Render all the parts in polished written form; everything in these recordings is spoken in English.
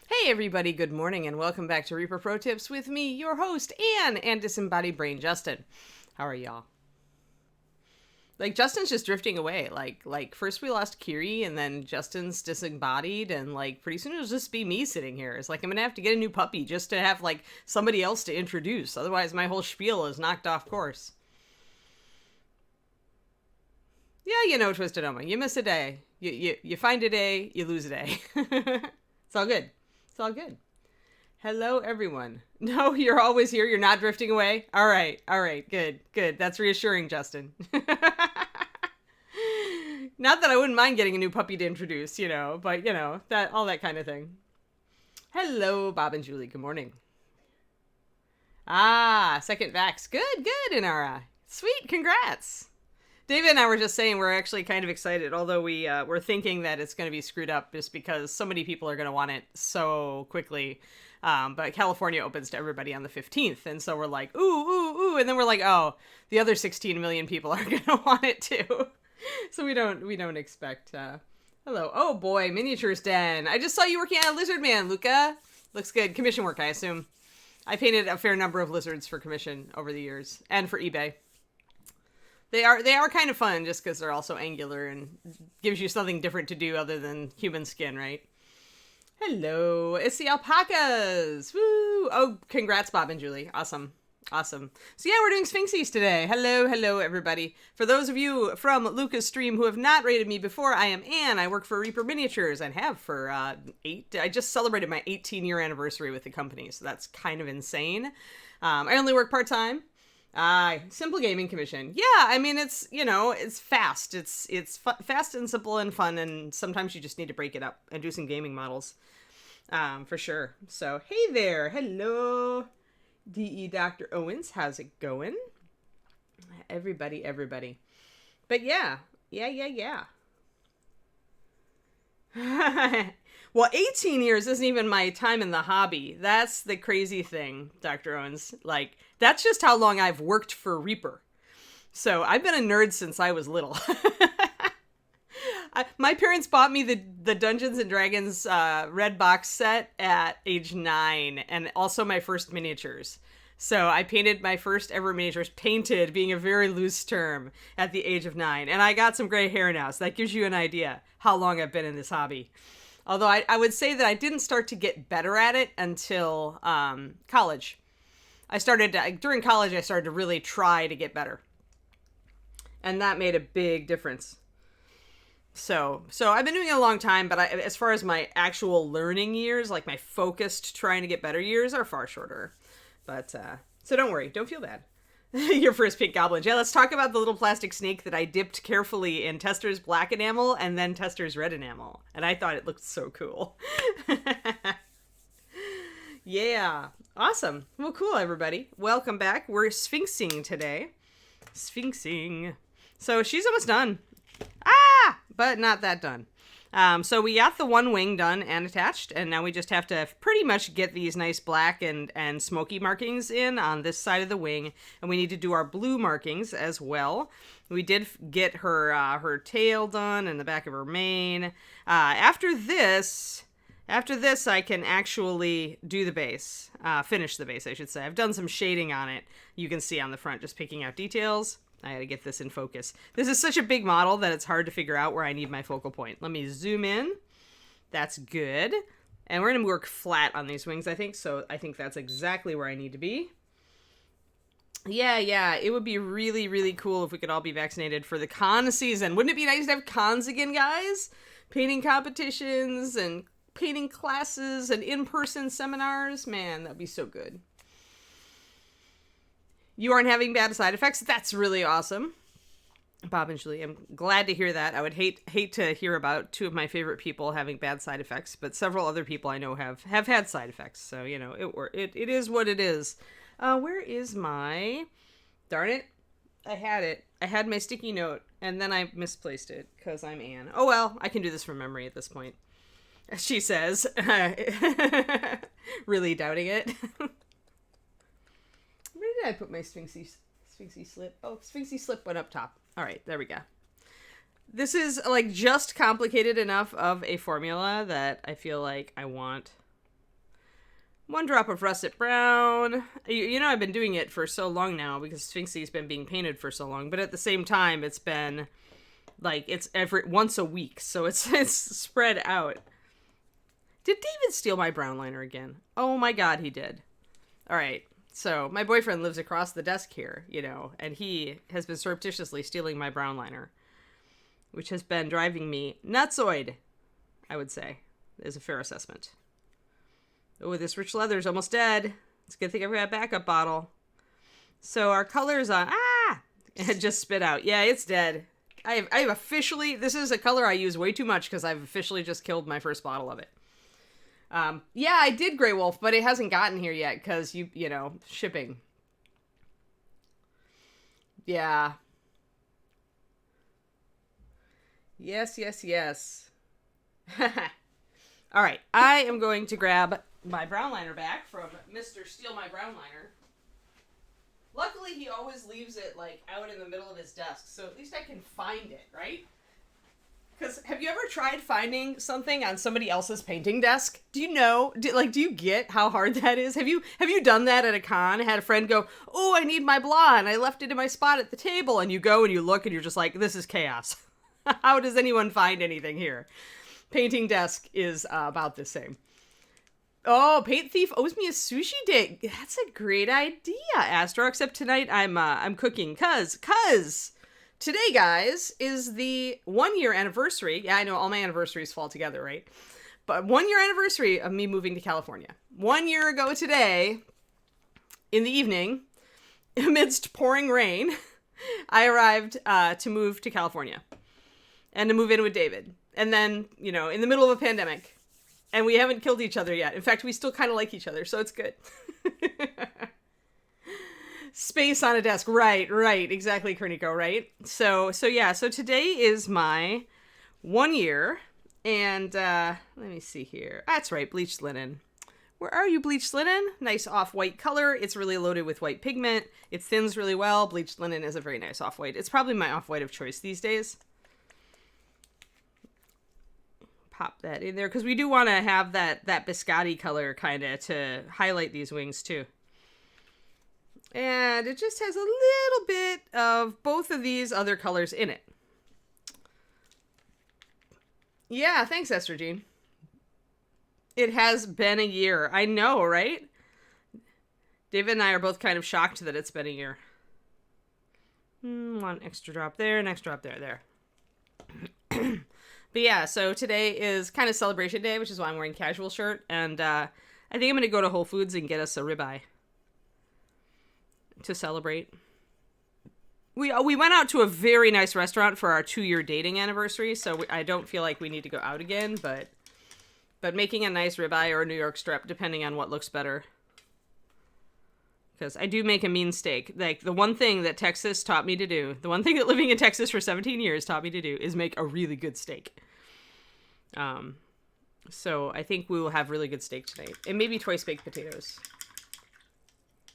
Hey everybody, good morning and welcome back to Reaper Pro Tips with me, your host, Anne, and disembodied brain, Justin. How are y'all? Like, Justin's just drifting away. Like first we lost Kiri, and then Justin's disembodied, and like pretty soon it'll just be me sitting here. It's like I'm gonna have to get a new puppy just to have like somebody else to introduce. Otherwise my whole spiel is knocked off course. Yeah, you know, Twisted Oma. You miss a day. You find a day, you lose a day. It's all good. It's all good. Hello, everyone. No, you're always here. You're not drifting away. All right. Good. That's reassuring, Justin. Not that I wouldn't mind getting a new puppy to introduce, but that all that kind of thing. Hello, Bob and Julie. Good morning. Ah, second vax. Good, Inara. Sweet, congrats. David and I were just saying we're actually kind of excited, although we're thinking that it's going to be screwed up just because so many people are going to want it so quickly. But California opens to everybody on the 15th, and so we're like, ooh, and then we're like, oh, the other 16 million people are going to want it too. So we don't expect. Hello, oh boy, miniatures den. I just saw you working on a lizard man, Luca. Looks good. Commission work, I assume. I painted a fair number of lizards for commission over the years and for eBay. They are kind of fun just because they're also angular and gives you something different to do other than human skin, right? Hello, it's the alpacas. Woo! Oh, congrats, Bob and Julie. Awesome. So yeah, we're doing Sphinxies today. Hello, everybody. For those of you from Luca's stream who have not rated me before, I am Anne. I work for Reaper Miniatures and have for I just celebrated my 18-year anniversary with the company, so that's kind of insane. I only work part-time. Simple gaming commission. Yeah, I mean, it's fast. It's fast and simple and fun, and sometimes you just need to break it up and do some gaming models. For sure. So, hey there. Hello. DE Dr. Owens. How's it going? Everybody. But yeah. Well, 18 years isn't even my time in the hobby. That's the crazy thing, Dr. Owens. Like, that's just how long I've worked for Reaper. So I've been a nerd since I was little. My parents bought me the Dungeons and Dragons red box set at age 9, and also my first miniatures. So I painted my first ever miniatures, painted being a very loose term, at the age of 9. And I got some gray hair now, so that gives you an idea how long I've been in this hobby. Although I would say that I didn't start to get better at it until college. During college, I started to really try to get better. And that made a big difference. So I've been doing it a long time, but as far as my actual learning years, like my focused trying to get better years, are far shorter. But, so don't worry, don't feel bad. Your first pink goblins. Yeah, let's talk about the little plastic snake that I dipped carefully in Tester's black enamel and then Tester's red enamel. And I thought it looked so cool. Yeah, awesome. Well, cool, everybody. Welcome back. We're Sphinxing today. Sphinxing. So she's almost done. But not that done. So we got the one wing done and attached, and now we just have to pretty much get these nice black and smoky markings in on this side of the wing, and we need to do our blue markings as well. We did get her tail done and the back of her mane. After this, I can actually do the base, finish the base, I should say. I've done some shading on it. You can see on the front, just picking out details. I gotta get this in focus. This is such a big model that it's hard to figure out where I need my focal point. Let me zoom in. That's good. And we're gonna work flat on these wings, I think. So I think that's exactly where I need to be. Yeah. It would be really, really cool if we could all be vaccinated for the con season. Wouldn't it be nice to have cons again, guys? Painting competitions and painting classes and in-person seminars. Man, that'd be so good. You aren't having bad side effects? That's really awesome. Bob and Julie, I'm glad to hear that. I would hate to hear about two of my favorite people having bad side effects, but several other people I know have had side effects. So, it is what it is. Where is my... Darn it. I had it. I had my sticky note, and then I misplaced it, because I'm Anne. Oh well, I can do this from memory at this point. She says, really doubting it. Where did I put my Sphinxy slip? Oh, Sphinxy slip went up top. All right, there we go. This is like just complicated enough of a formula that I feel like I want 1 drop of russet brown. You know, I've been doing it for so long now because Sphinxy's been being painted for so long, but at the same time, it's been like it's once a week, so it's spread out. Did David steal my brown liner again? Oh my god, he did. All right. So, my boyfriend lives across the desk here, you know, and he has been surreptitiously stealing my brown liner, which has been driving me nutsoid, I would say, is a fair assessment. Oh, this rich leather is almost dead. It's a good thing I've got a backup bottle. So, our colors on... It just spit out. Yeah, it's dead. I have officially... This is a color I use way too much because I've officially just killed my first bottle of it. Yeah, I did Grey Wolf, but it hasn't gotten here yet because you know, shipping. Yeah. Yes, yes, yes. All right, I am going to grab my brown liner back from Mr. Steal My Brown Liner. Luckily, he always leaves it, like, out in the middle of his desk, so at least I can find it, right? Because have you ever tried finding something on somebody else's painting desk? Do you know, do you get how hard that is? Have you done that at a con? Had a friend go, oh, I need my blah, and I left it in my spot at the table, and you go and you look and you're just like, this is chaos. How does anyone find anything here? Painting desk is about the same. Oh, Paint Thief owes me a sushi date. That's a great idea, Astro, except tonight I'm cooking, cause today, guys, is the 1-year anniversary. Yeah, I know all my anniversaries fall together, right? But 1-year anniversary of me moving to California. 1 year ago today, in the evening, amidst pouring rain, I arrived to move to California and to move in with David. And then, you know, in the middle of a pandemic. And we haven't killed each other yet. In fact, we still kind of like each other, so it's good. Space on a desk. Right. Exactly, Kerniko, right? So today is my 1 year. And let me see here. That's right, Bleached Linen. Where are you, Bleached Linen? Nice off-white color. It's really loaded with white pigment. It thins really well. Bleached Linen is a very nice off-white. It's probably my off-white of choice these days. Pop that in there because we do want to have that biscotti color kind of to highlight these wings too. And it just has a little bit of both of these other colors in it. Yeah, thanks, Estrogene. It has been a year. I know, right? David and I are both kind of shocked that it's been a year. One extra drop there, an extra drop there. But yeah, so today is kind of celebration day, which is why I'm wearing a casual shirt. And I think I'm going to go to Whole Foods and get us a ribeye to celebrate. We went out to a very nice restaurant for our 2-year dating anniversary, so I don't feel like we need to go out again, but making a nice ribeye or a New York strip, depending on what looks better. Because I do make a mean steak. Like, the one thing that Texas taught me to do, the one thing that living in Texas for 17 years taught me to do, is make a really good steak. So I think we will have really good steak tonight. And maybe twice baked potatoes.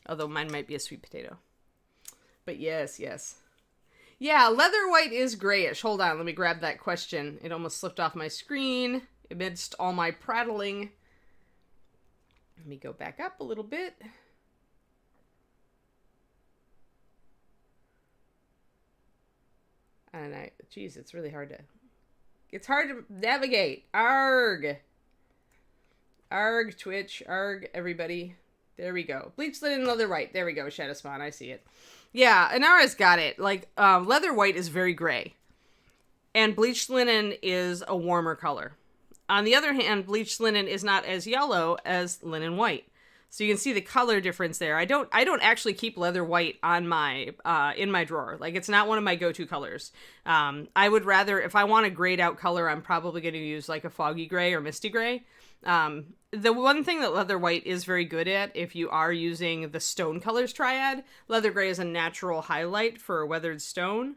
Although mine might be a sweet potato. But yes. Yeah, leather white is grayish. Hold on, let me grab that question. It almost slipped off my screen amidst all my prattling. Let me go back up a little bit. And geez, it's really hard to navigate. Arg, Twitch, arg, everybody. There we go. Bleached Linen, leather white. There we go, Shadow Spawn, I see it. Yeah, Inara's got it. Like, leather white is very gray. And Bleached Linen is a warmer color. On the other hand, Bleached Linen is not as yellow as linen white. So you can see the color difference there. I don't actually keep leather white on my in my drawer. Like, it's not one of my go-to colors. I would rather, if I want a grayed out color, I'm probably going to use like a foggy gray or misty gray. The one thing that leather white is very good at, if you are using the stone colors triad, leather gray is a natural highlight for weathered stone.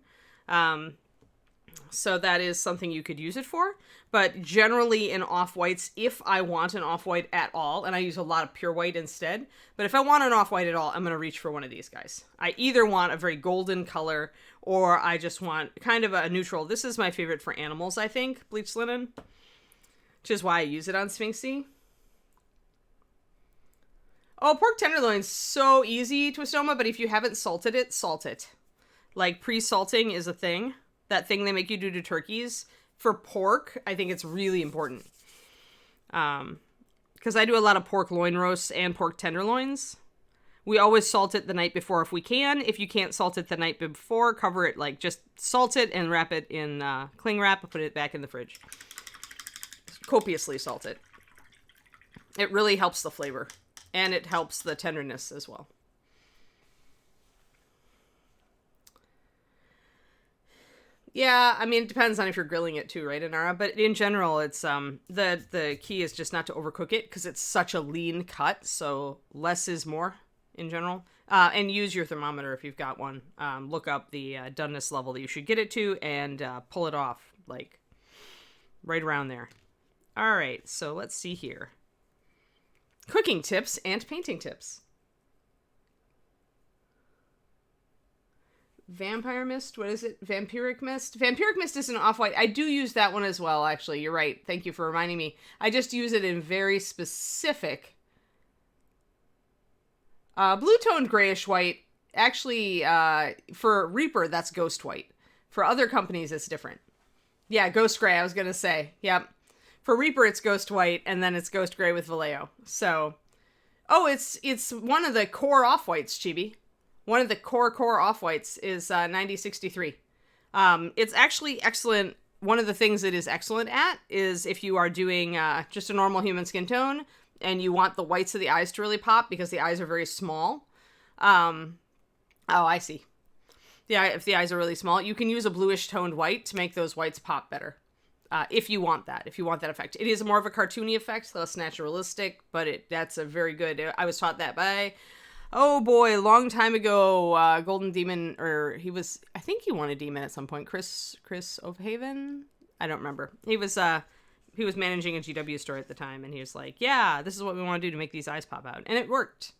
So that is something you could use it for. But generally in off-whites, if I want an off-white at all, and I use a lot of pure white instead, but if I want an off-white at all, I'm going to reach for one of these guys. I either want a very golden color, or I just want kind of a neutral. This is my favorite for animals, I think, Bleached Linen, which is why I use it on Sphinxy. Oh, pork tenderloin's so easy, Twistoma, but if you haven't salted it, salt it. Like, pre-salting is a thing. That thing they make you do to turkeys. For pork, I think it's really important. Because I do a lot of pork loin roasts and pork tenderloins. We always salt it the night before if we can. If you can't salt it the night before, cover it, like, just salt it and wrap it in cling wrap and put it back in the fridge. Copiously salt it. It really helps the flavor. And it helps the tenderness as well. Yeah, I mean, it depends on if you're grilling it too, right, Inara? But in general, it's the key is just not to overcook it because it's such a lean cut, so less is more in general. And use your thermometer if you've got one. Look up the doneness level that you should get it to and pull it off, like, right around there. All right, so let's see here. Cooking tips and painting tips. Vampire Mist? What is it? Vampiric Mist? Vampiric Mist is an off-white. I do use that one as well, actually. You're right. Thank you for reminding me. I just use it in very specific... blue-toned grayish white. Actually, for Reaper, that's ghost white. For other companies, it's different. Yeah, ghost gray, I was going to say. Yep. For Reaper, it's ghost white, and then it's ghost gray with Vallejo. So... Oh, it's one of the core off-whites, Chibi. One of the core off-whites is 9063. It's actually excellent. One of the things it is excellent at is if you are doing just a normal human skin tone and you want the whites of the eyes to really pop because the eyes are very small. Oh, I see. Yeah, if the eyes are really small, you can use a bluish toned white to make those whites pop better. If you want that effect. It is more of a cartoony effect, less naturalistic, but that's a very good, I was taught that by, oh boy, a long time ago, Golden Demon, or I think he won a demon at some point, Chris O'Haven? I don't remember. He was managing a GW store at the time, and he was like, yeah, this is what we want to do to make these eyes pop out. And it worked.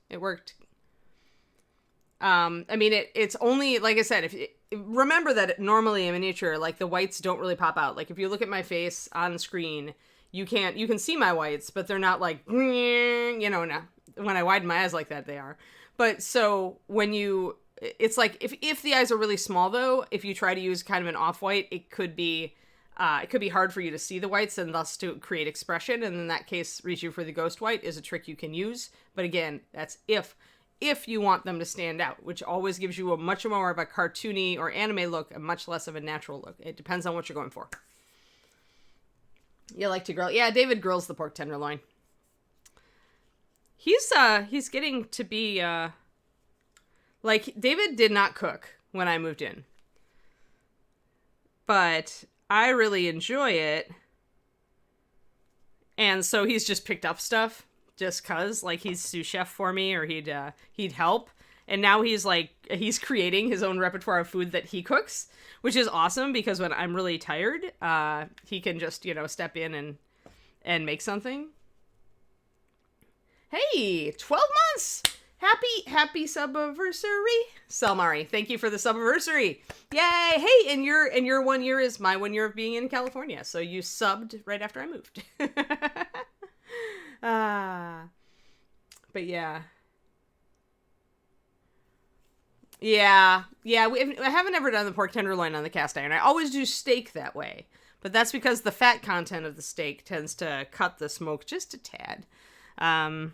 I mean, it's only, like I said, remember that normally in miniature, like, the whites don't really pop out. Like, if you look at my face on screen, you can see my whites, but they're not like, you know, no. When I widen my eyes like that, they are. But so it's like, if the eyes are really small though, if you try to use kind of an off-white, it could be hard for you to see the whites and thus to create expression. And in that case, reaching for the ghost white is a trick you can use. But again, that's if you want them to stand out, which always gives you a much more of a cartoony or anime look and much less of a natural look. It depends on what you're going for. You like to grill. Yeah, David grills the pork tenderloin. He's getting to be, like, David did not cook when I moved in. But I really enjoy it. And so he's just picked up stuff. Just cause, like, he's sous chef for me, or he'd help. And now he's creating his own repertoire of food that he cooks, which is awesome because when I'm really tired, he can just, step in and make something. Hey, 12 months! Happy sub-anniversary, Selmari. Thank you for the sub-anniversary. Yay! Hey, and your 1 year is my 1 year of being in California, so you subbed right after I moved. But yeah. I haven't ever done the pork tenderloin on the cast iron. I always do steak that way, but that's because the fat content of the steak tends to cut the smoke just a tad. I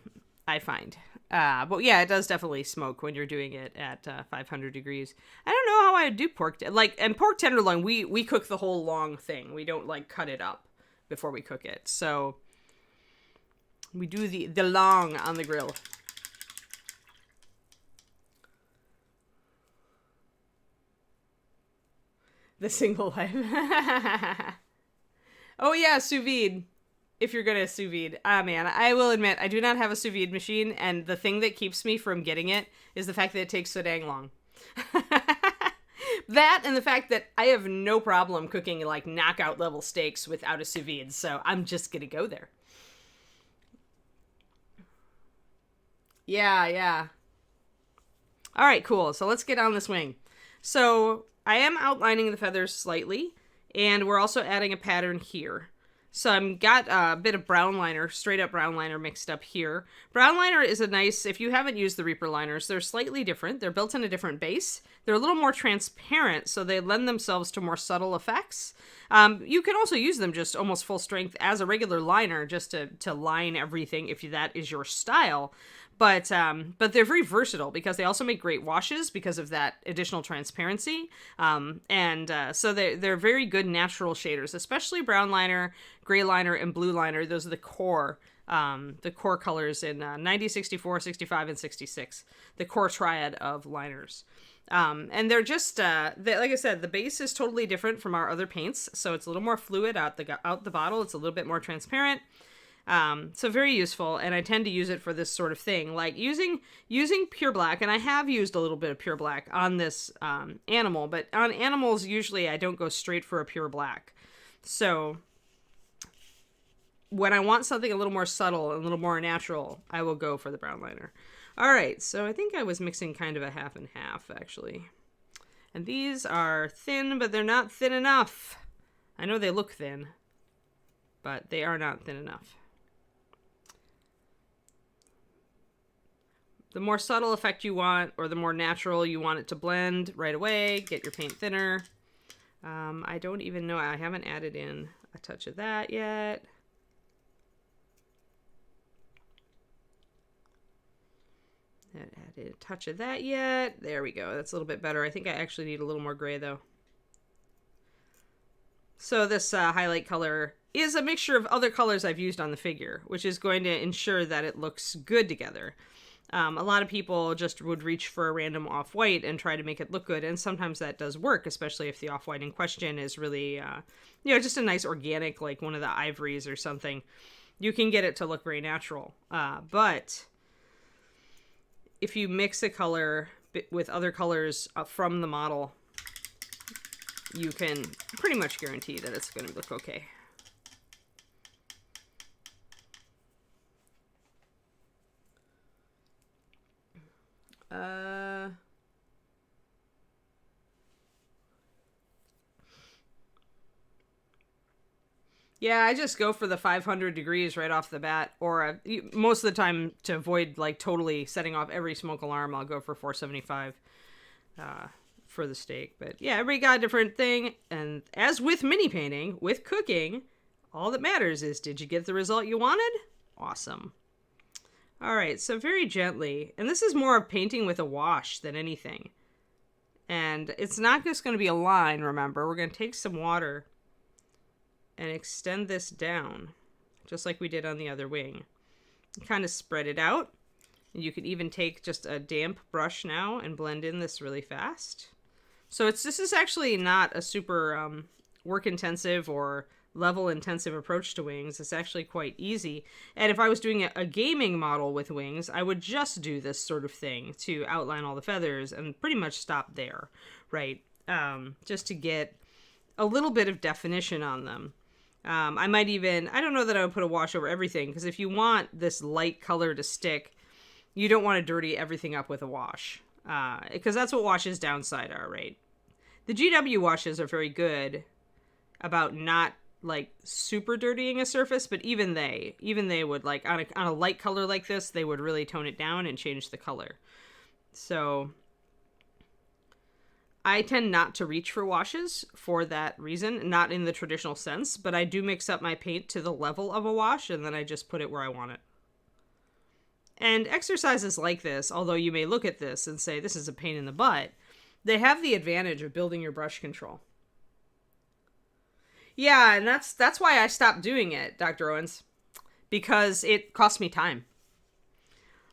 find. But yeah, it does definitely smoke when you're doing it at 500 degrees. I don't know how I would do pork. And pork tenderloin, we cook the whole long thing. We don't, cut it up before we cook it. So we do the long on the grill. The single life. Oh yeah, sous vide. If you're gonna sous vide. Man, I will admit, I do not have a sous vide machine, and the thing that keeps me from getting it is the fact that it takes so dang long. That and the fact that I have no problem cooking like knockout level steaks without a sous vide, so I'm just gonna go there. Yeah, yeah. All right, cool. So let's get on this wing. So I am outlining the feathers slightly, and we're also adding a pattern here. So I've got a bit of brown liner, straight up brown liner mixed up here. Brown liner is a nice, if you haven't used the Reaper liners, they're slightly different. They're built in a different base. They're a little more transparent, so they lend themselves to more subtle effects. You can also use them just almost full strength as a regular liner, just to line everything if that is your style. But they're very versatile because they also make great washes because of that additional transparency. So they're very good natural shaders, especially brown liner, gray liner, and blue liner. Those are the core colors in 90, 64, 65, and 66. The core triad of liners. And they're just, like I said, the base is totally different from our other paints. So it's a little more fluid out the bottle. It's a little bit more transparent. So very useful, and I tend to use it for this sort of thing, like using pure black, and I have used a little bit of pure black on this animal, but on animals usually I don't go straight for a pure black. So when I want something a little more subtle and a little more natural, I will go for the brown liner. All right, so I think I was mixing kind of a half and half actually, and these are thin, but they're not thin enough. I know they look thin, but they are not thin enough. The more subtle effect you want, or the more natural you want it to blend right away, get your paint thinner. I don't even know, I haven't added in a touch of that yet. Haven't added a touch of that yet. There we go, that's a little bit better. I think I actually need a little more gray though. So this highlight color is a mixture of other colors I've used on the figure, which is going to ensure that it looks good together. A lot of people just would reach for a random off-white and try to make it look good, and sometimes that does work, especially if the off-white in question is really, just a nice organic, like one of the ivories or something. You can get it to look very natural. But if you mix a color with other colors from the model, you can pretty much guarantee that it's going to look okay. Yeah, I just go for the 500 degrees right off the bat, or most of the time to avoid like totally setting off every smoke alarm, I'll go for 475 for the steak. But yeah, everybody got a different thing, and as with mini painting, with cooking, all that matters is, did you get the result you wanted? Awesome. All right, so very gently, and this is more of painting with a wash than anything. And it's not just going to be a line, remember. We're going to take some water and extend this down, just like we did on the other wing. Kind of spread it out. You could even take just a damp brush now and blend in this really fast. So this is actually not a super work-intensive or level-intensive approach to wings. It's actually quite easy. And if I was doing a gaming model with wings, I would just do this sort of thing to outline all the feathers and pretty much stop there, right? Just to get a little bit of definition on them. I might even, I don't know that I would put a wash over everything, because if you want this light color to stick, you don't want to dirty everything up with a wash, because that's what washes downside are, right? The GW washes are very good about not like super dirtying a surface, but even they would, like on a light color like this, they would really tone it down and change the color. So I tend not to reach for washes for that reason, not in the traditional sense, but I do mix up my paint to the level of a wash, and then I just put it where I want it. And exercises like this, although you may look at this and say this is a pain in the butt, they have the advantage of building your brush control. Yeah, and that's why I stopped doing it, Dr. Owens, because it cost me time.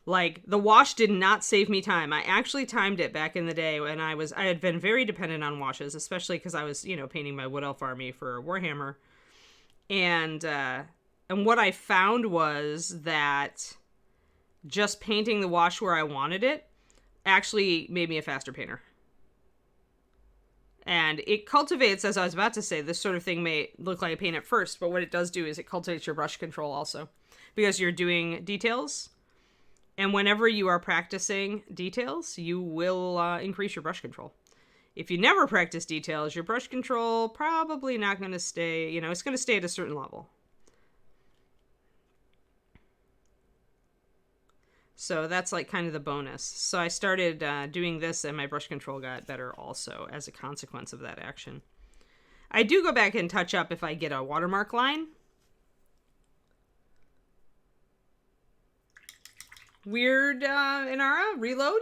Like, the wash did not save me time. I actually timed it back in the day when I had been very dependent on washes, especially because I was, painting my Wood Elf army for Warhammer. And what I found was that just painting the wash where I wanted it actually made me a faster painter. And it cultivates, as I was about to say, this sort of thing may look like a paint at first, but what it does do is it cultivates your brush control also. Because you're doing details, and whenever you are practicing details, you will increase your brush control. If you never practice details, your brush control probably not going to stay, it's going to stay at a certain level. So that's like kind of the bonus. So I started doing this and my brush control got better also as a consequence of that action. I do go back and touch up if I get a watermark line. Weird, Inara, reload.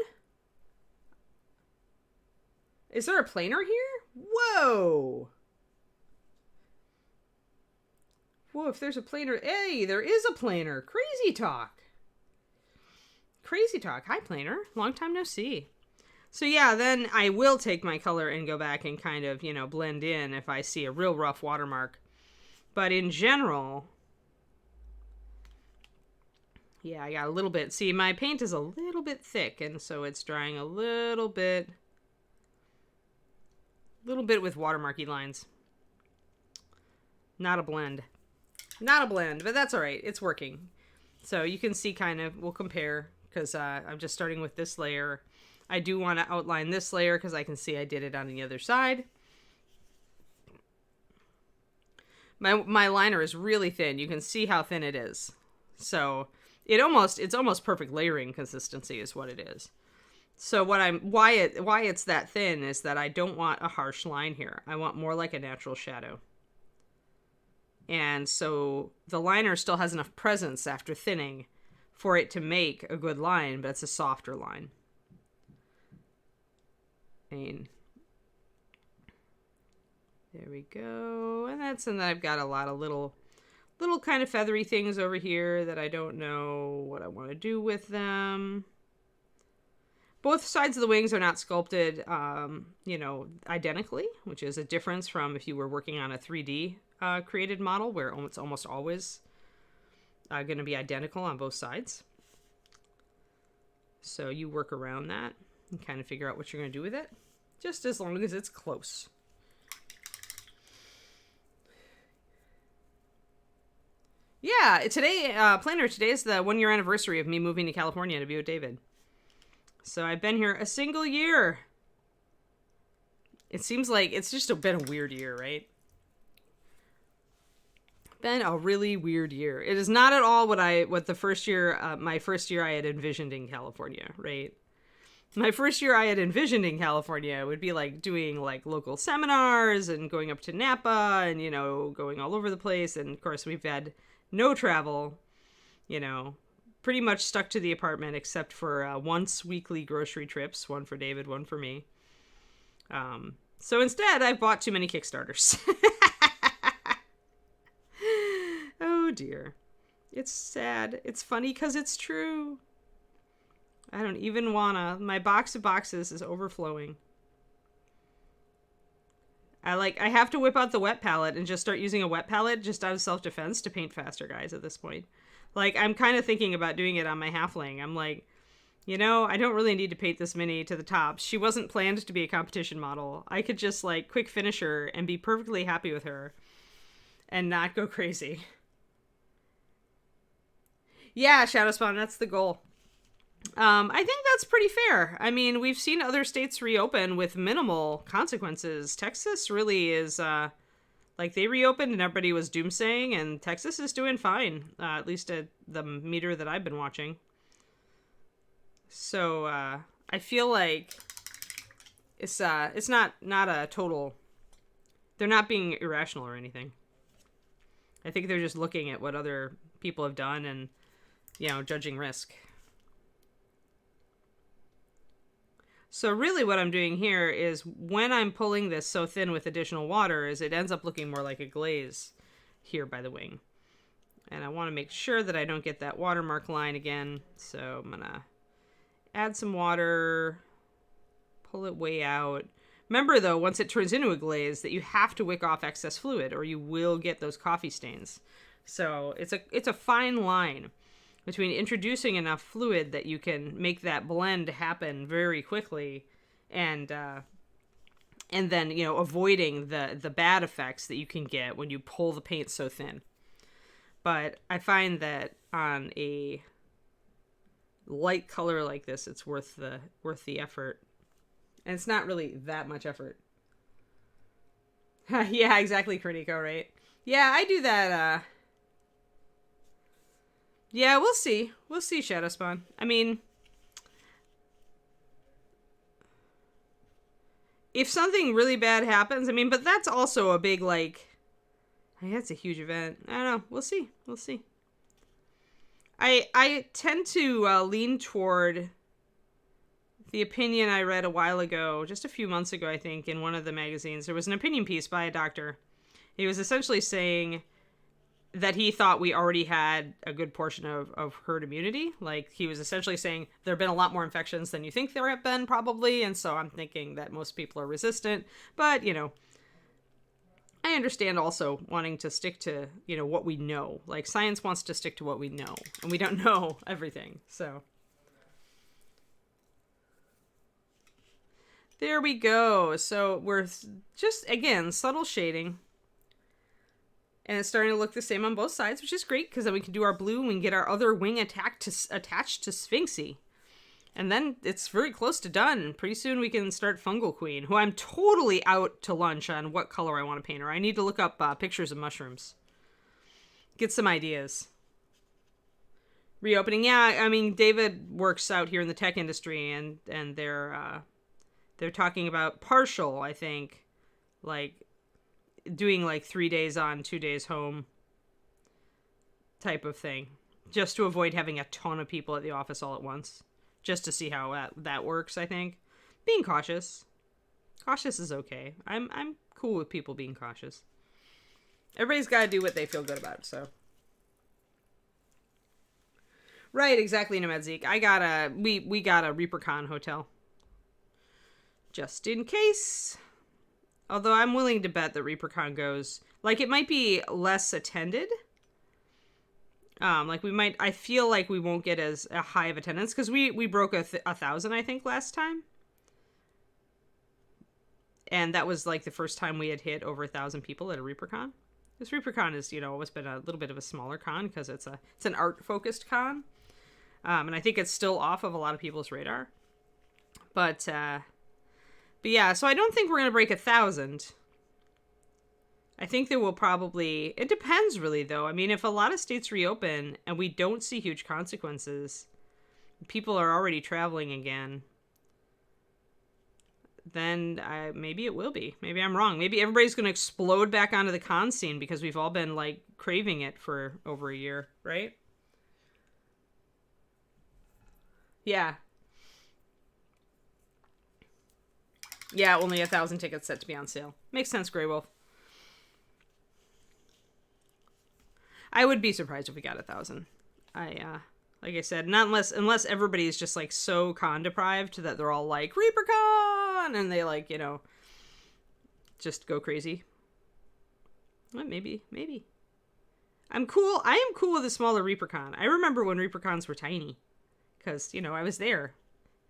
Is there a planer here? Whoa. Whoa, if there's a planer. Hey, there is a planer. Crazy talk. Crazy talk. Hi, planer. Long time no see. So yeah, then I will take my color and go back and kind of, blend in if I see a real rough watermark. But in general, yeah, I got a little bit. See, my paint is a little bit thick, and so it's drying a little bit with watermarky lines. Not a blend. Not a blend, but that's all right. It's working. So you can see kind of, we'll compare, because I'm just starting with this layer. I do want to outline this layer because I can see I did it on the other side. My liner is really thin. You can see how thin it is. So it's almost perfect layering consistency is what it is. So why it's that thin is that I don't want a harsh line here. I want more like a natural shadow. And so the liner still has enough presence after thinning for it to make a good line, but it's a softer line. And there we go. And then I've got a lot of little kind of feathery things over here that I don't know what I want to do with them. Both sides of the wings are not sculpted, identically, which is a difference from if you were working on a 3D created model where it's almost always going to be identical on both sides. So you work around that and kind of figure out what you're going to do with it, just as long as it's close. Yeah, today is the 1-year anniversary of me moving to California to be with David. So I've been here a single year. It seems like it's just been a weird year, right? Been a really weird year. It is not at all what the first year, my first year I had envisioned in California, right? My first year I had envisioned in California would be like doing like local seminars and going up to Napa and, going all over the place. And of course we've had no travel, pretty much stuck to the apartment except for once weekly grocery trips, one for David, one for me. So instead I've bought too many Kickstarters. Oh dear. It's sad. It's funny because it's true. I don't even wanna. My box of boxes is overflowing. I have to whip out the wet palette and just start using a wet palette just out of self-defense to paint faster, guys, at this point. I'm kind of thinking about doing it on my halfling. I'm like, I don't really need to paint this mini to the top. She wasn't planned to be a competition model. I could just, quick finish her and be perfectly happy with her and not go crazy. Yeah, Shadow Spawn, that's the goal. I think that's pretty fair. I mean, we've seen other states reopen with minimal consequences. Texas really is, they reopened and everybody was doomsaying, and Texas is doing fine, at least at the meter that I've been watching. So, I feel like it's not a total, they're not being irrational or anything. I think they're just looking at what other people have done and, judging risk. So really what I'm doing here is when I'm pulling this so thin with additional water is it ends up looking more like a glaze here by the wing. And I want to make sure that I don't get that watermark line again. So I'm going to add some water, pull it way out. Remember though, once it turns into a glaze that you have to wick off excess fluid or you will get those coffee stains. So it's a fine line between introducing enough fluid that you can make that blend happen very quickly and and then, you know, avoiding the bad effects that you can get when you pull the paint so thin. But I find that on a light color like this, it's worth the effort. And it's not really that much effort. Yeah, exactly, Kroniko, right? Yeah, I do that. Yeah, we'll see. We'll see, Shadowspawn. I mean, if something really bad happens, I mean, but that's also a big, like, that's a huge event. I don't know. We'll see. We'll see. I tend to lean toward the opinion I read a while ago, just a few months ago, I think, in one of the magazines. There was an opinion piece by a doctor. He was essentially saying that he thought we already had a good portion of herd immunity. Like, he was essentially saying there have been a lot more infections than you think there have been, probably, and so I'm thinking that most people are resistant. But, you know, I understand also wanting to stick to, you know, what we know. Like, science wants to stick to what we know, and we don't know everything, so. There we go. So we're just, again, subtle shading. And it's starting to look the same on both sides, which is great, because then we can do our blue and we can get our other wing attached to Sphinxy. And then it's very close to done. Pretty soon we can start Fungal Queen, who I'm totally out to lunch on what color I want to paint her. I need to look up pictures of mushrooms. Get some ideas. Reopening, yeah, I mean, David works out here in the tech industry, and they're talking about partial, I think, like, doing like 3 days on, 2 days home type of thing, just to avoid having a ton of people at the office all at once, just to see how that works. I think being cautious is okay. I'm cool with people being cautious. Everybody's got to do what they feel good about. So right, exactly, Nomad Zeke. We got a ReaperCon hotel just in case. Although I'm willing to bet that ReaperCon goes, like, it might be less attended. Like, I feel like we won't get as a high of attendance, because we broke 1,000, I think, last time. And that was, like, the first time we had hit over 1,000 people at a ReaperCon. This ReaperCon is, you know, always been a little bit of a smaller con, because it's an art-focused con. And I think it's still off of a lot of people's radar. But yeah, so I don't think we're going to break 1,000. I think that we'll probably... It depends, really, though. I mean, if a lot of states reopen and we don't see huge consequences, people are already traveling again, then maybe it will be. Maybe I'm wrong. Maybe everybody's going to explode back onto the con scene because we've all been, like, craving it for over a year, right? Yeah. Yeah, only 1,000 tickets set to be on sale. Makes sense, Grey Wolf. I would be surprised if we got 1,000. Like I said, not unless everybody's just, like, so con deprived that they're all like, ReaperCon! And they, like, you know, just go crazy. Well, maybe. I am cool with a smaller ReaperCon. I remember when ReaperCons were tiny. Because, you know, I was there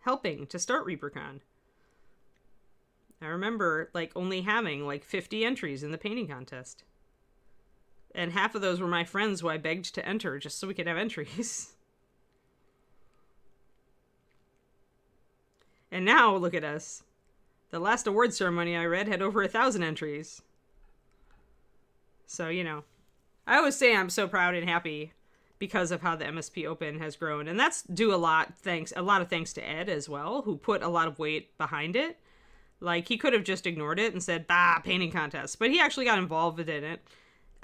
helping to start ReaperCon. I remember, like, only having, like, 50 entries in the painting contest. And half of those were my friends who I begged to enter just so we could have entries. And now, look at us. The last award ceremony I read had over 1,000 entries. So, you know. I always say I'm so proud and happy because of how the MSP Open has grown. And that's due a lot of thanks to Ed as well, who put a lot of weight behind it. Like, he could have just ignored it and said, painting contest. But he actually got involved in it.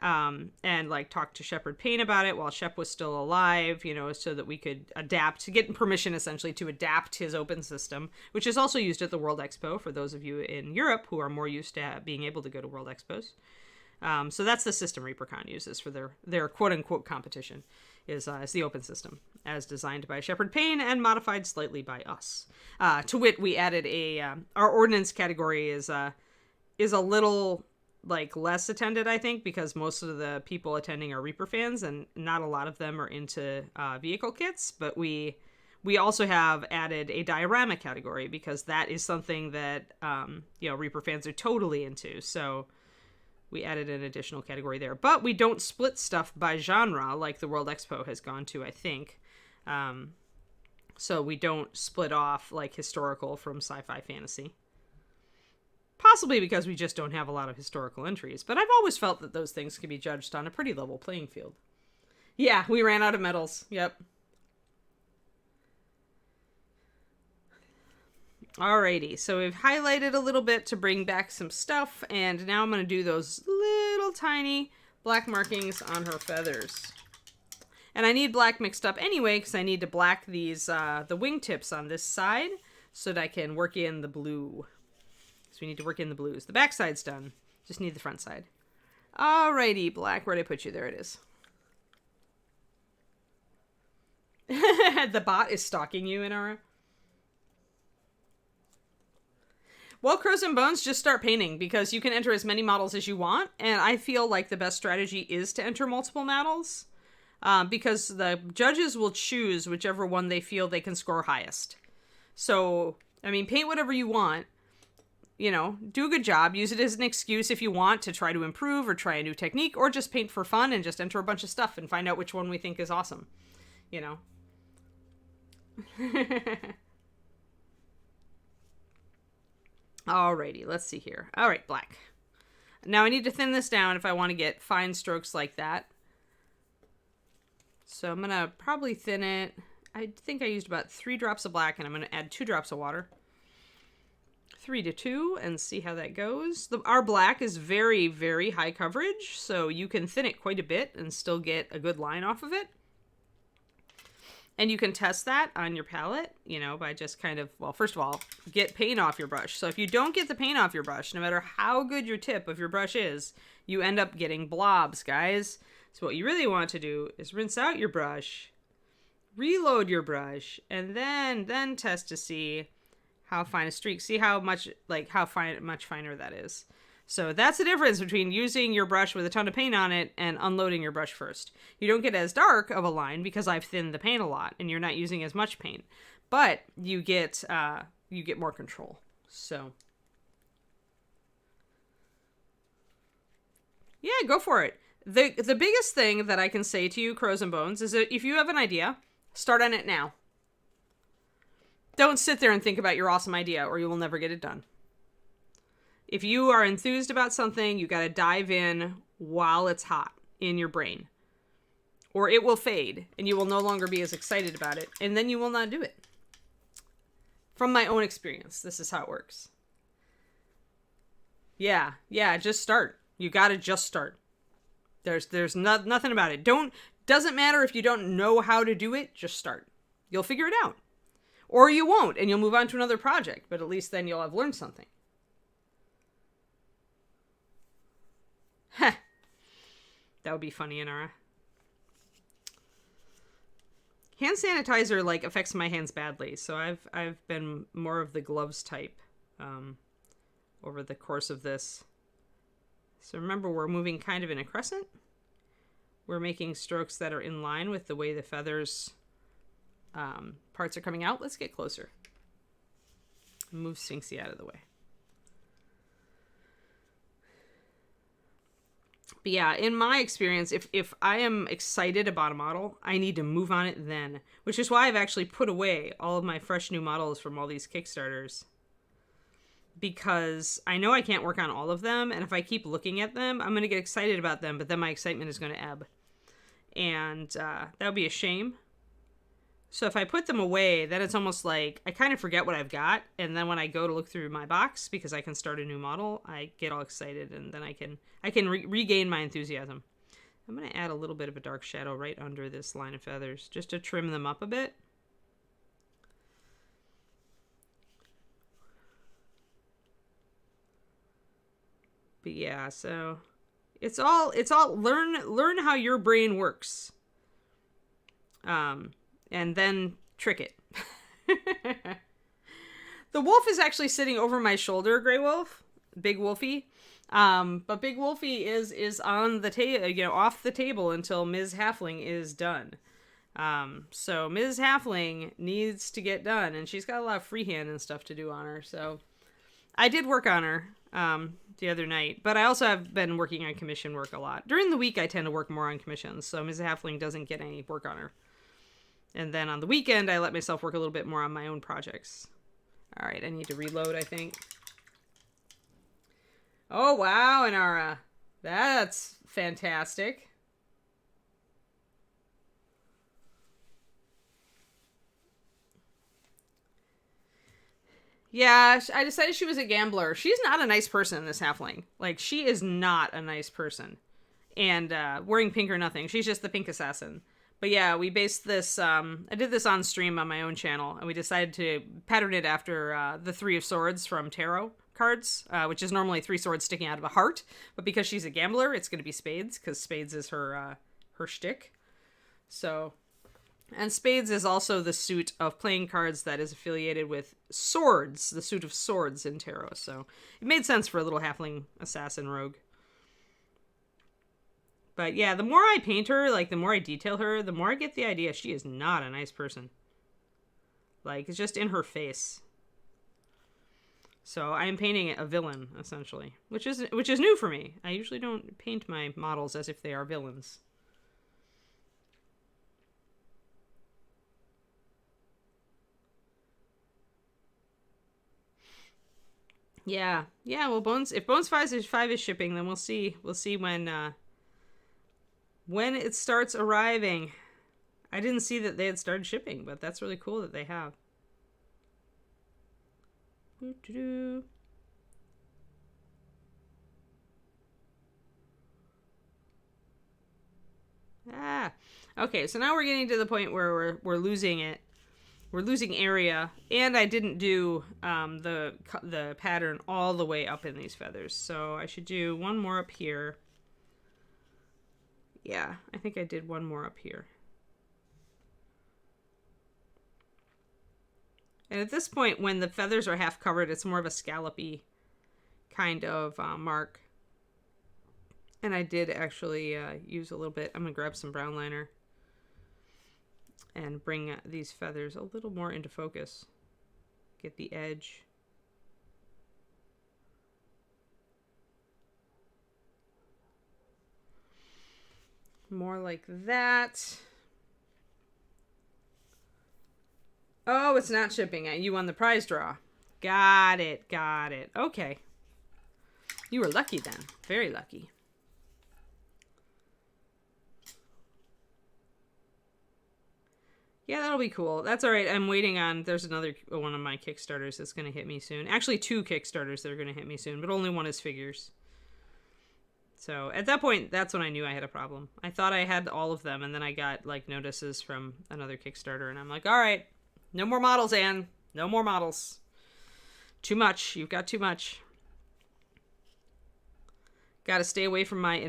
And, like, talked to Shepard Payne about it while Shep was still alive, you know, so that we could adapt, to get permission, essentially, to adapt his open system, which is also used at the World Expo, for those of you in Europe who are more used to being able to go to World Expos. So that's the system ReaperCon uses for their quote-unquote competition, is the open system, as designed by Shepard Payne and modified slightly by us. To wit, we added our ordnance category is a little, like, less attended, I think, because most of the people attending are Reaper fans, and not a lot of them are into vehicle kits, but we we also have added a diorama category because that is something that, Reaper fans are totally into. So we added an additional category there. But we don't split stuff by genre like the World Expo has gone to, I think. So we don't split off like historical from sci-fi fantasy. Possibly because we just don't have a lot of historical entries. But I've always felt that those things can be judged on a pretty level playing field. Yeah, we ran out of medals. Yep. Alrighty, so we've highlighted a little bit to bring back some stuff, and now I'm going to do those little tiny black markings on her feathers. And I need black mixed up anyway, because I need to black these, the wingtips on this side, so that I can work in the blue. So we need to work in the blues. The back side's done. Just need the front side. Alrighty, black. Where'd I put you? There it is. The bot is stalking you, Inara. Well, Crows and Bones, just start painting, because you can enter as many models as you want, and I feel like the best strategy is to enter multiple models, because the judges will choose whichever one they feel they can score highest. So, I mean, paint whatever you want. Do a good job. Use it as an excuse if you want to try to improve or try a new technique, or just paint for fun and just enter a bunch of stuff and find out which one we think is awesome. Alrighty, let's see here. Alright, black. Now I need to thin this down if I want to get fine strokes like that. So I'm going to probably thin it. I think I used about 3 drops of black, and I'm going to add 2 drops of water. 3 to 2 and see how that goes. Our black is very, very high coverage, so you can thin it quite a bit and still get a good line off of it. And you can test that on your palette, by just kind of, well, first of all, get paint off your brush. So if you don't get the paint off your brush, no matter how good your tip of your brush is, you end up getting blobs, guys. So what you really want to do is rinse out your brush, reload your brush, and then test to see how fine a streak. See how much, much finer that is. So that's the difference between using your brush with a ton of paint on it and unloading your brush first. You don't get as dark of a line because I've thinned the paint a lot and you're not using as much paint, but you get more control. So yeah, go for it. The biggest thing that I can say to you, Crows and Bones, is that if you have an idea, start on it now. Don't sit there and think about your awesome idea or you will never get it done. If you are enthused about something, you got to dive in while it's hot in your brain. Or it will fade and you will no longer be as excited about it, and then you will not do it. From my own experience, this is how it works. Yeah, just start. You got to just start. There's nothing about it. Doesn't matter if you don't know how to do it, just start. You'll figure it out. Or you won't, and you'll move on to another project, but at least then you'll have learned something. Heh. That would be funny, Inara. Hand sanitizer, affects my hands badly, so I've been more of the gloves type over the course of this. So remember, we're moving kind of in a crescent. We're making strokes that are in line with the way the feathers parts are coming out. Let's get closer. Move Sphinxy out of the way. But yeah, in my experience, if I am excited about a model, I need to move on it then. Which is why I've actually put away all of my fresh new models from all these Kickstarters. Because I know I can't work on all of them, and if I keep looking at them, I'm going to get excited about them, but then my excitement is going to ebb. And that would be a shame. So if I put them away, then it's almost like I kind of forget what I've got, and then when I go to look through my box, because I can start a new model, I get all excited, and then I can regain my enthusiasm. I'm going to add a little bit of a dark shadow right under this line of feathers, just to trim them up a bit. But yeah, so it's all learn how your brain works. And then trick it. The wolf is actually sitting over my shoulder, Grey Wolf, Big Wolfie. But Big Wolfie is on the table, off the table until Ms. Halfling is done. So Ms. Halfling needs to get done, and she's got a lot of freehand and stuff to do on her. So I did work on her the other night, but I also have been working on commission work a lot. During the week, I tend to work more on commissions, so Ms. Halfling doesn't get any work on her. And then on the weekend, I let myself work a little bit more on my own projects. All right, I need to reload, I think. Oh, wow, Inara. That's fantastic. Yeah, I decided she was a gambler. She's not a nice person, this halfling. Like, she is not a nice person. And wearing pink or nothing. She's just the pink assassin. But yeah, we based this, I did this on stream on my own channel, and we decided to pattern it after the Three of Swords from Tarot cards, which is normally 3 swords sticking out of a heart. But because she's a gambler, it's going to be spades, because spades is her shtick. So... And spades is also the suit of playing cards that is affiliated with swords, the suit of swords in tarot. So it made sense for a little halfling assassin rogue. But yeah, the more I paint her, like the more I detail her, the more I get the idea she is not a nice person. Like, it's just in her face. So I am painting a villain, essentially, which is new for me. I usually don't paint my models as if they are villains. Yeah. Well, if Bones 5 is shipping, then we'll see. We'll see when it starts arriving. I didn't see that they had started shipping, but that's really cool that they have. Okay. So now we're getting to the point where we're losing it. We're losing area, and I didn't do the pattern all the way up in these feathers, so I should do one more up here. Yeah, I think I did one more up here. And at this point, when the feathers are half covered, it's more of a scallopy kind of mark. And I did actually use a little bit. I'm going to grab some brown liner and bring these feathers a little more into focus. Get the edge. More like that. Oh, it's not shipping. You won the prize draw. Got it. Okay. You were lucky then. Very lucky. Yeah, that'll be cool. That's all right. I'm waiting on... There's another one of my Kickstarters that's going to hit me soon. Actually, 2 Kickstarters that are going to hit me soon, but only one is figures. So, at that point, that's when I knew I had a problem. I thought I had all of them, and then I got, like, notices from another Kickstarter, and I'm like, all right, no more models, Anne. No more models. Too much. You've got too much. Gotta stay away from my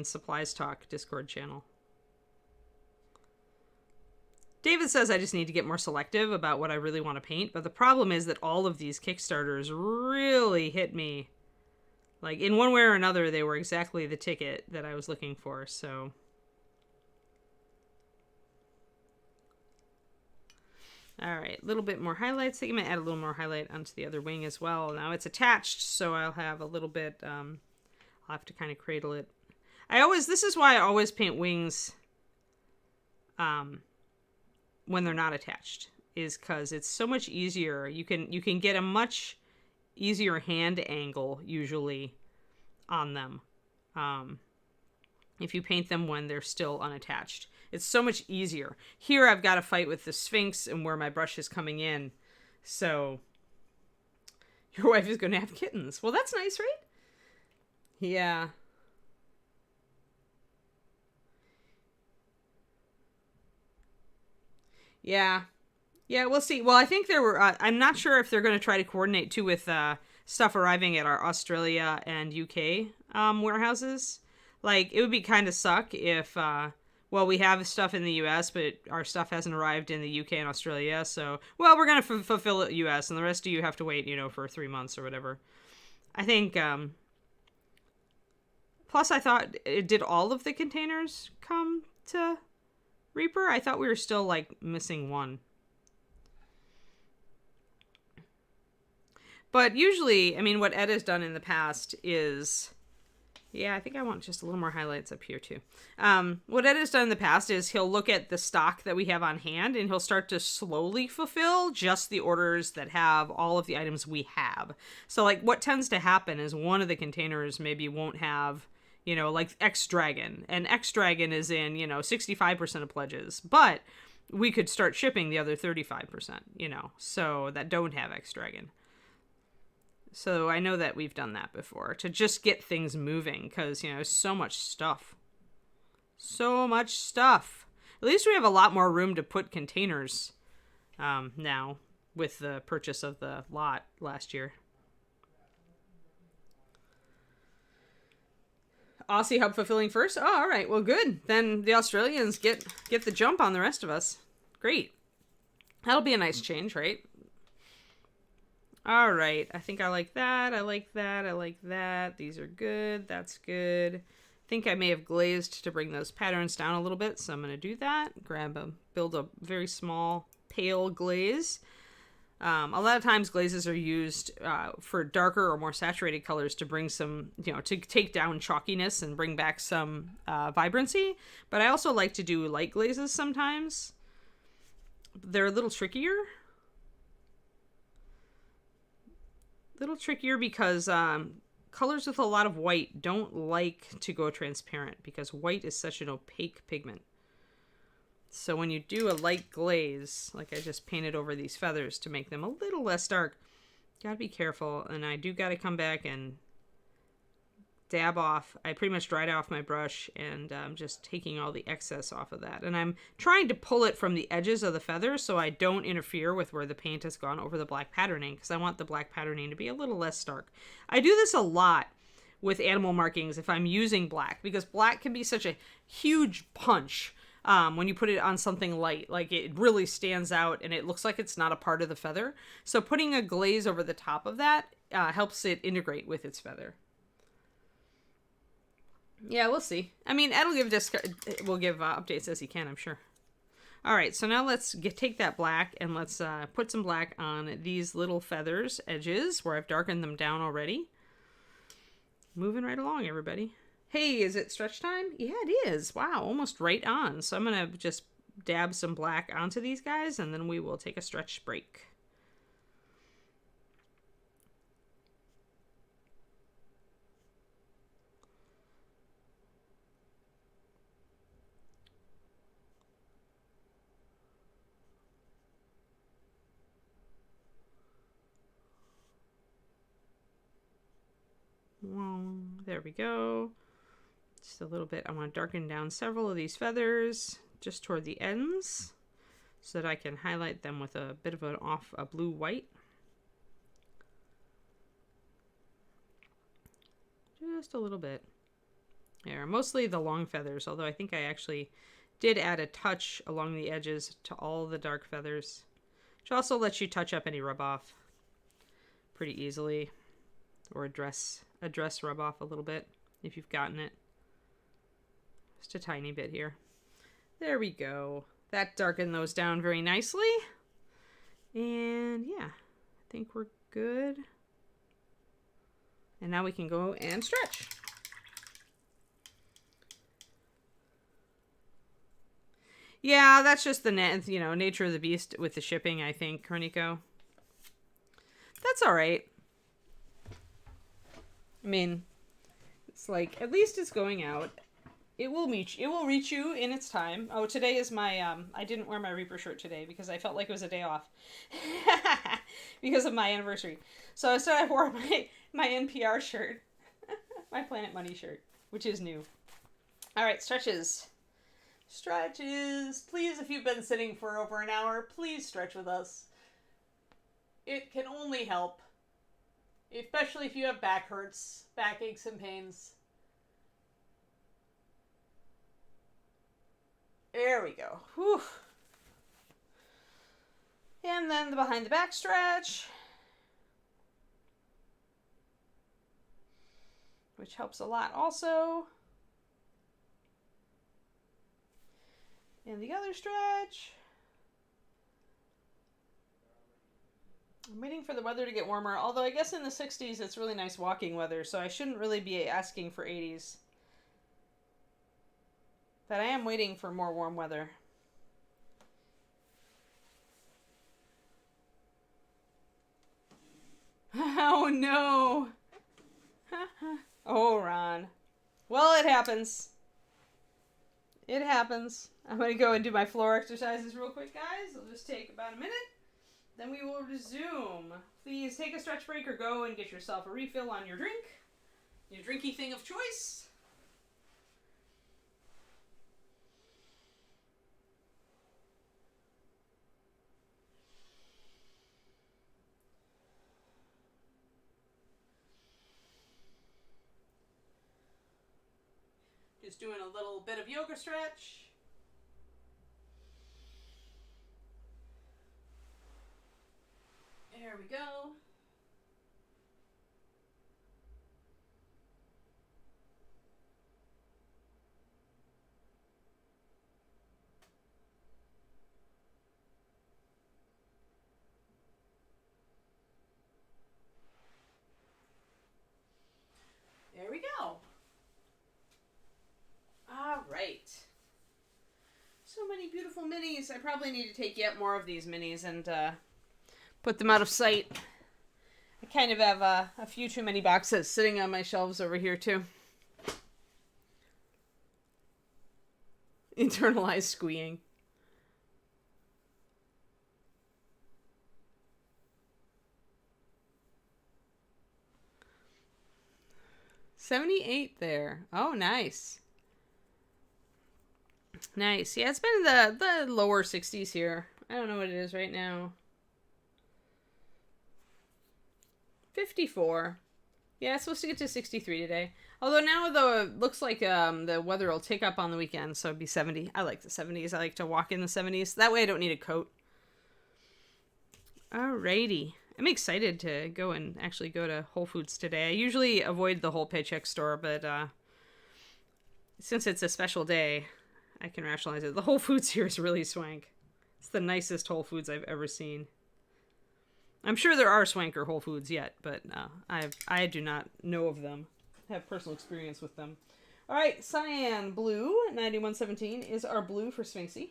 supplies talk Discord channel. David says I just need to get more selective about what I really want to paint, but the problem is that all of these Kickstarters really hit me. Like, in one way or another, they were exactly the ticket that I was looking for, so... Alright, a little bit more highlights. I think I might add a little more highlight onto the other wing as well. Now, it's attached, so I'll have a little bit, I'll have to kind of cradle it. This is why I always paint wings, when they're not attached, is because it's so much easier. You can get a much easier hand angle usually on them if you paint them when they're still unattached. It's so much easier. Here I've got to fight with the Sphinx and where my brush is coming in. So your wife is going to have kittens. Well, that's nice, right? Yeah. Yeah, we'll see. Well, I think there were... I'm not sure if they're going to try to coordinate, too, with stuff arriving at our Australia and UK warehouses. Like, it would be kind of suck if... well, we have stuff in the US, but our stuff hasn't arrived in the UK and Australia, so... Well, we're going to fulfill it US, and the rest of you have to wait, for 3 months or whatever. I think... Plus, I thought... Did all of the containers come to Reaper? I thought we were still, like, missing one. But usually, I mean, what Ed has done in the past is... Yeah, I think I want just a little more highlights up here, too. What Ed has done in the past is he'll look at the stock that we have on hand, and he'll start to slowly fulfill just the orders that have all of the items we have. So, like, what tends to happen is one of the containers maybe won't have, you know, like X-Dragon. And X-Dragon is in, you know, 65% of pledges. But we could start shipping the other 35%, you know, so that don't have X-Dragon. So I know that we've done that before to just get things moving because, you know, so much stuff. So much stuff. At least we have a lot more room to put containers now with the purchase of the lot last year. Aussie Hub fulfilling first? Oh, all right. Well, good. Then the Australians get the jump on the rest of us. Great. That'll be a nice change, right? All right, I think I like that. I like that. I like that. These are good. That's good. I think I may have glazed to bring those patterns down a little bit, so I'm going to do that. Build a very small pale glaze. A lot of times glazes are used for darker or more saturated colors to bring some, you know, to take down chalkiness and bring back some vibrancy. But I also like to do light glazes sometimes. They're a little trickier. Because colors with a lot of white don't like to go transparent because white is such an opaque pigment. So when you do a light glaze, like I just painted over these feathers to make them a little less dark, you gotta be careful. And I do gotta come back and dab off. I pretty much dried off my brush and I'm just taking all the excess off of that. And I'm trying to pull it from the edges of the feathers so I don't interfere with where the paint has gone over the black patterning because I want the black patterning to be a little less stark. I do this a lot with animal markings if I'm using black because black can be such a huge punch when you put it on something light. Like it really stands out and it looks like it's not a part of the feather. So putting a glaze over the top of that helps it integrate with its feather. Yeah, we'll see. I mean, Ed will give updates as he can, I'm sure. All right, so now let's take that black and let's put some black on these little feathers edges where I've darkened them down already. Moving right along, everybody. Hey, is it stretch time? Yeah, it is. Wow, almost right on. So I'm going to just dab some black onto these guys and then we will take a stretch break. There we go. Just a little bit. I want to darken down several of these feathers just toward the ends so that I can highlight them with a bit of a blue-white. Just a little bit. There, mostly the long feathers, although I think I actually did add a touch along the edges to all the dark feathers, which also lets you touch up any rub-off pretty easily, or a dress rub off a little bit if you've gotten it. Just a tiny bit here. There we go. That darkened those down very nicely. And yeah, I think we're good. And now we can go and stretch. Yeah, that's just the nature of the beast with the shipping, I think, Cornico. That's all right. I mean, it's like, at least it's going out. It will reach you in its time. Oh, today is my, I didn't wear my Reaper shirt today because I felt like it was a day off. Because of my anniversary. So I wore my NPR shirt. My Planet Money shirt, which is new. All right, stretches. Stretches. Please, if you've been sitting for over an hour, please stretch with us. It can only help. Especially if you have back hurts, back aches and pains. There we go. Whew. And then the behind the back stretch. Which helps a lot also. And the other stretch. I'm waiting for the weather to get warmer, although I guess in the 60s it's really nice walking weather, so I shouldn't really be asking for 80s. But I am waiting for more warm weather. Oh no! Oh, Ron. Well, it happens. It happens. I'm going to go and do my floor exercises real quick, guys. It'll just take about a minute. Then we will resume. Please take a stretch break or go and get yourself a refill on your drink. Your drinky thing of choice. Just doing a little bit of yoga stretch. There we go. There we go. All right. So many beautiful minis. I probably need to take yet more of these minis and put them out of sight. I kind of have a few too many boxes sitting on my shelves over here too. Internalized squeeing. $78 there. Oh, nice. Nice. Yeah, it's been in the lower 60s here. I don't know what it is right now. 54. Yeah, it's supposed to get to 63 today. Although now, though, it looks like the weather will take up on the weekend, so it'd be 70. I like the 70s. I like to walk in the 70s. That way I don't need a coat. Alrighty. I'm excited to go and actually go to Whole Foods today. I usually avoid the whole paycheck store, but since it's a special day, I can rationalize it. The Whole Foods here is really swank. It's the nicest Whole Foods I've ever seen. I'm sure there are swanker Whole Foods yet, but I do not know of them. I have personal experience with them. All right, Cyan Blue 9117 is our blue for Sphinxy,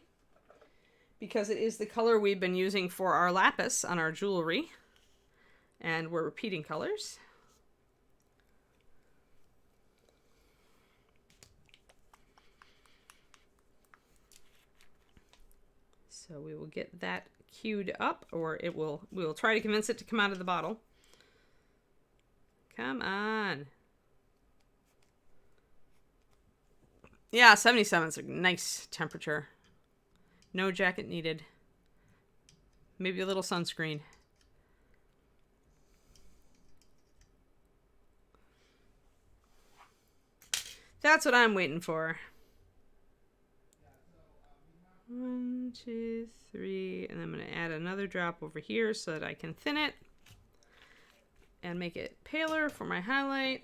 because it is the color we've been using for our lapis on our jewelry, and we're repeating colors. So we will get that queued up, or we will try to convince it to come out of the bottle. Come on. Yeah, 77 is a nice temperature. No jacket needed. Maybe a little sunscreen. That's what I'm waiting for. 1, 2, 3, and I'm going to add another drop over here so that I can thin it and make it paler for my highlight.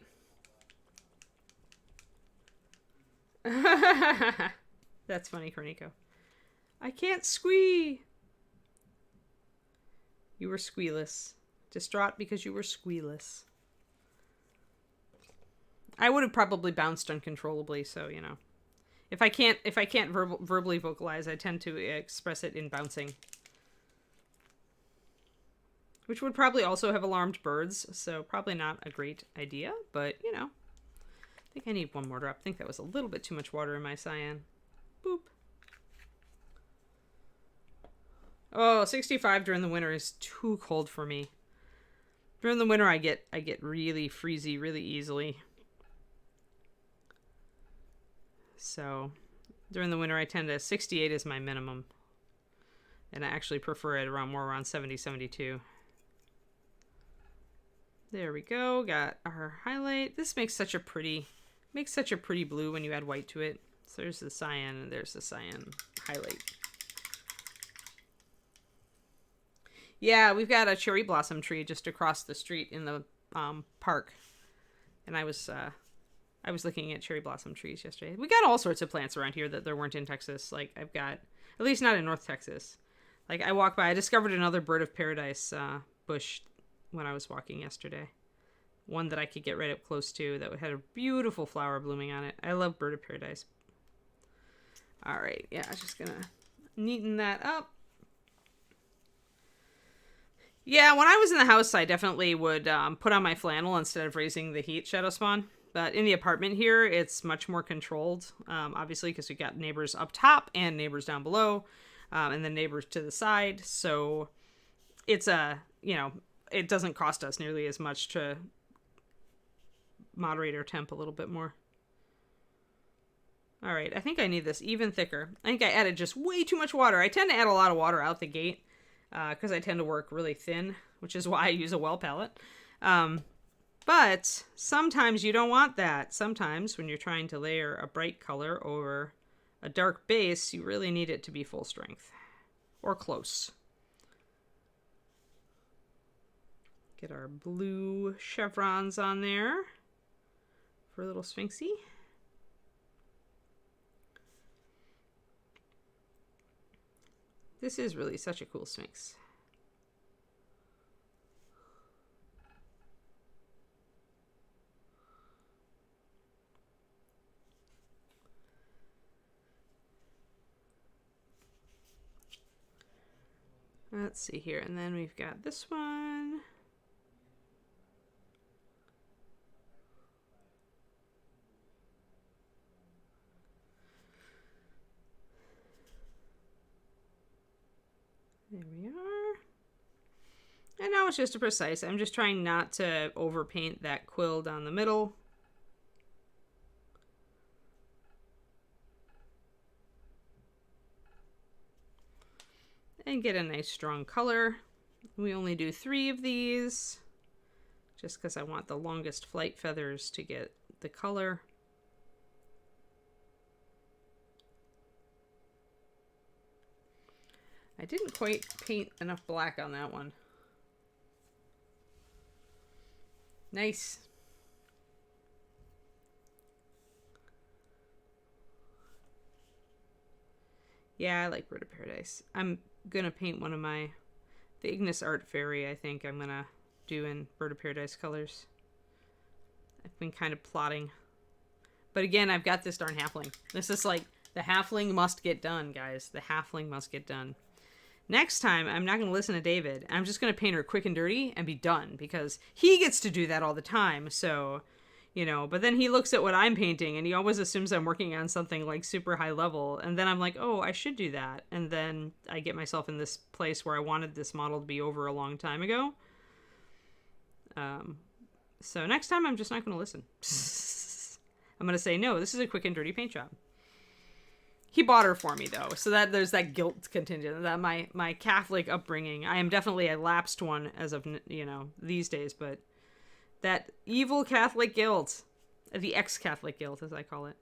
That's funny, Cornico. I can't squee. You were squealess. Distraught because you were squealess. I would have probably bounced uncontrollably, so, you know. If I can't verbally vocalize, I tend to express it in bouncing. Which would probably also have alarmed birds, so probably not a great idea, but, you know. I think I need one more drop. I think that was a little bit too much water in my cyan. Boop. Oh, 65 during the winter is too cold for me. During the winter, I get really freezy really easily. So, during the winter, I tend to 68 is my minimum. And I actually prefer it around 70, 72. There we go. Got our highlight. This makes such a pretty blue when you add white to it. So there's the cyan and there's the cyan highlight. Yeah, we've got a cherry blossom tree just across the street in the park. And I was I was looking at cherry blossom trees yesterday. We got all sorts of plants around here that there weren't in Texas. Like, I've got, at least not in North Texas. Like, I walked by, I discovered another bird of paradise bush when I was walking yesterday. One that I could get right up close to that had a beautiful flower blooming on it. I love bird of paradise. All right, yeah, I was just gonna neaten that up. Yeah, when I was in the house, I definitely would put on my flannel instead of raising the heat shadow spawn. But in the apartment here, it's much more controlled, obviously, because we got neighbors up top and neighbors down below, and then neighbors to the side. So it's it doesn't cost us nearly as much to moderate our temp a little bit more. All right, I think I need this even thicker. I think I added just way too much water. I tend to add a lot of water out the gate because I tend to work really thin, which is why I use a well palette. But sometimes you don't want that. Sometimes when you're trying to layer a bright color over a dark base, you really need it to be full strength or close. Get our blue chevrons on there for a little sphinxy. This is really such a cool sphinx. Let's see here, and then we've got this one. There we are. And now it's just a precise. I'm just trying not to overpaint that quill down the middle. And get a nice strong color. We only do 3 of these just because I want the longest flight feathers to get the color. I didn't quite paint enough black on that one. Nice. Yeah, I like Bird of Paradise. I'm gonna paint one of the Ignis Art Fairy, I think I'm gonna do in Bird of Paradise colors. I've been kind of plotting. But again, I've got this darn halfling. This is like, the halfling must get done, guys. The halfling must get done. Next time, I'm not going to listen to David. I'm just going to paint her quick and dirty and be done, because he gets to do that all the time. So, but then he looks at what I'm painting and he always assumes I'm working on something like super high level. And then I'm like, oh, I should do that. And then I get myself in this place where I wanted this model to be over a long time ago. So next time, I'm just not going to listen. I'm going to say, no, this is a quick and dirty paint job. He bought her for me, though, so that there's that guilt contingent, that my Catholic upbringing. I am definitely a lapsed one as of, these days, but that evil Catholic guilt, the ex-Catholic guilt, as I call it,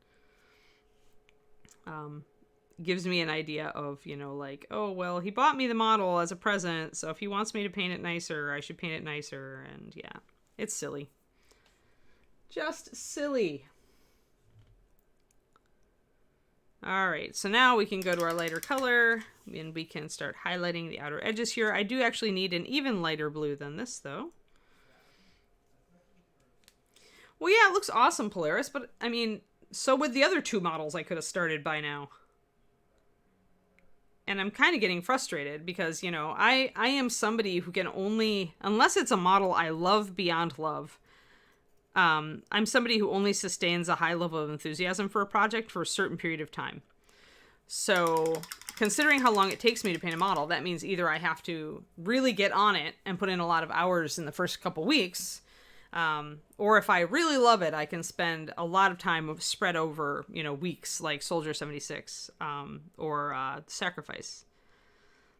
gives me an idea of, like, oh, well, he bought me the model as a present, so if he wants me to paint it nicer, I should paint it nicer, and yeah, it's silly. Just silly. All right, so now we can go to our lighter color and we can start highlighting the outer edges here. I do actually need an even lighter blue than this, though. Well, yeah, it looks awesome, Polaris, but I mean, so would the other 2 models I could have started by now. And I'm kind of getting frustrated because, I am somebody who can only, unless it's a model I love beyond love, I'm somebody who only sustains a high level of enthusiasm for a project for a certain period of time. So considering how long it takes me to paint a model, that means either I have to really get on it and put in a lot of hours in the first couple weeks, or if I really love it, I can spend a lot of time spread over, weeks, like Soldier 76, or Sacrifice.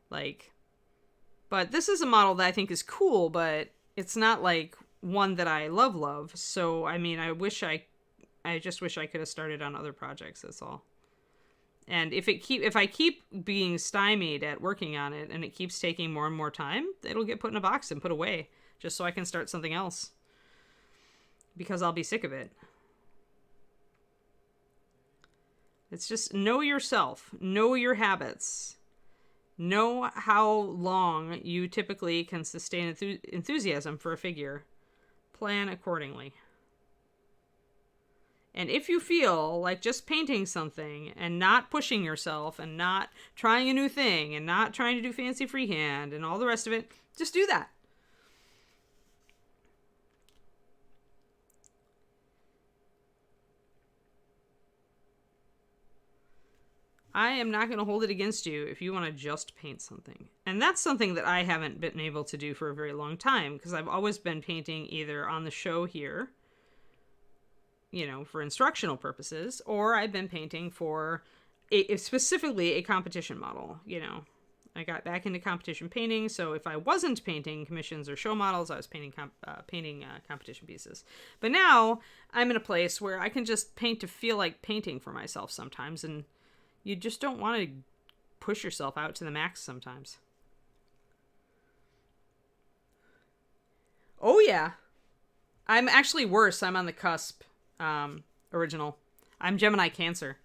But this is a model that I think is cool, but it's not like one that I love. So, I mean, I just wish I could have started on other projects, that's all. And if I keep being stymied at working on it and it keeps taking more and more time, it'll get put in a box and put away just so I can start something else. Because I'll be sick of it. It's just know yourself, know your habits, know how long you typically can sustain enthusiasm for a figure. Plan accordingly. And if you feel like just painting something and not pushing yourself and not trying a new thing and not trying to do fancy freehand and all the rest of it, just do that. I am not going to hold it against you if you want to just paint something. And that's something that I haven't been able to do for a very long time, because I've always been painting either on the show here, you know, for instructional purposes, or I've been painting for specifically a competition model. You know, I got back into competition painting, so if I wasn't painting commissions or show models, I was painting competition pieces. But now I'm in a place where I can just paint to feel like painting for myself sometimes, and you just don't want to push yourself out to the max sometimes. Oh yeah, I'm actually worse. I'm on the cusp. Original. I'm Gemini Cancer,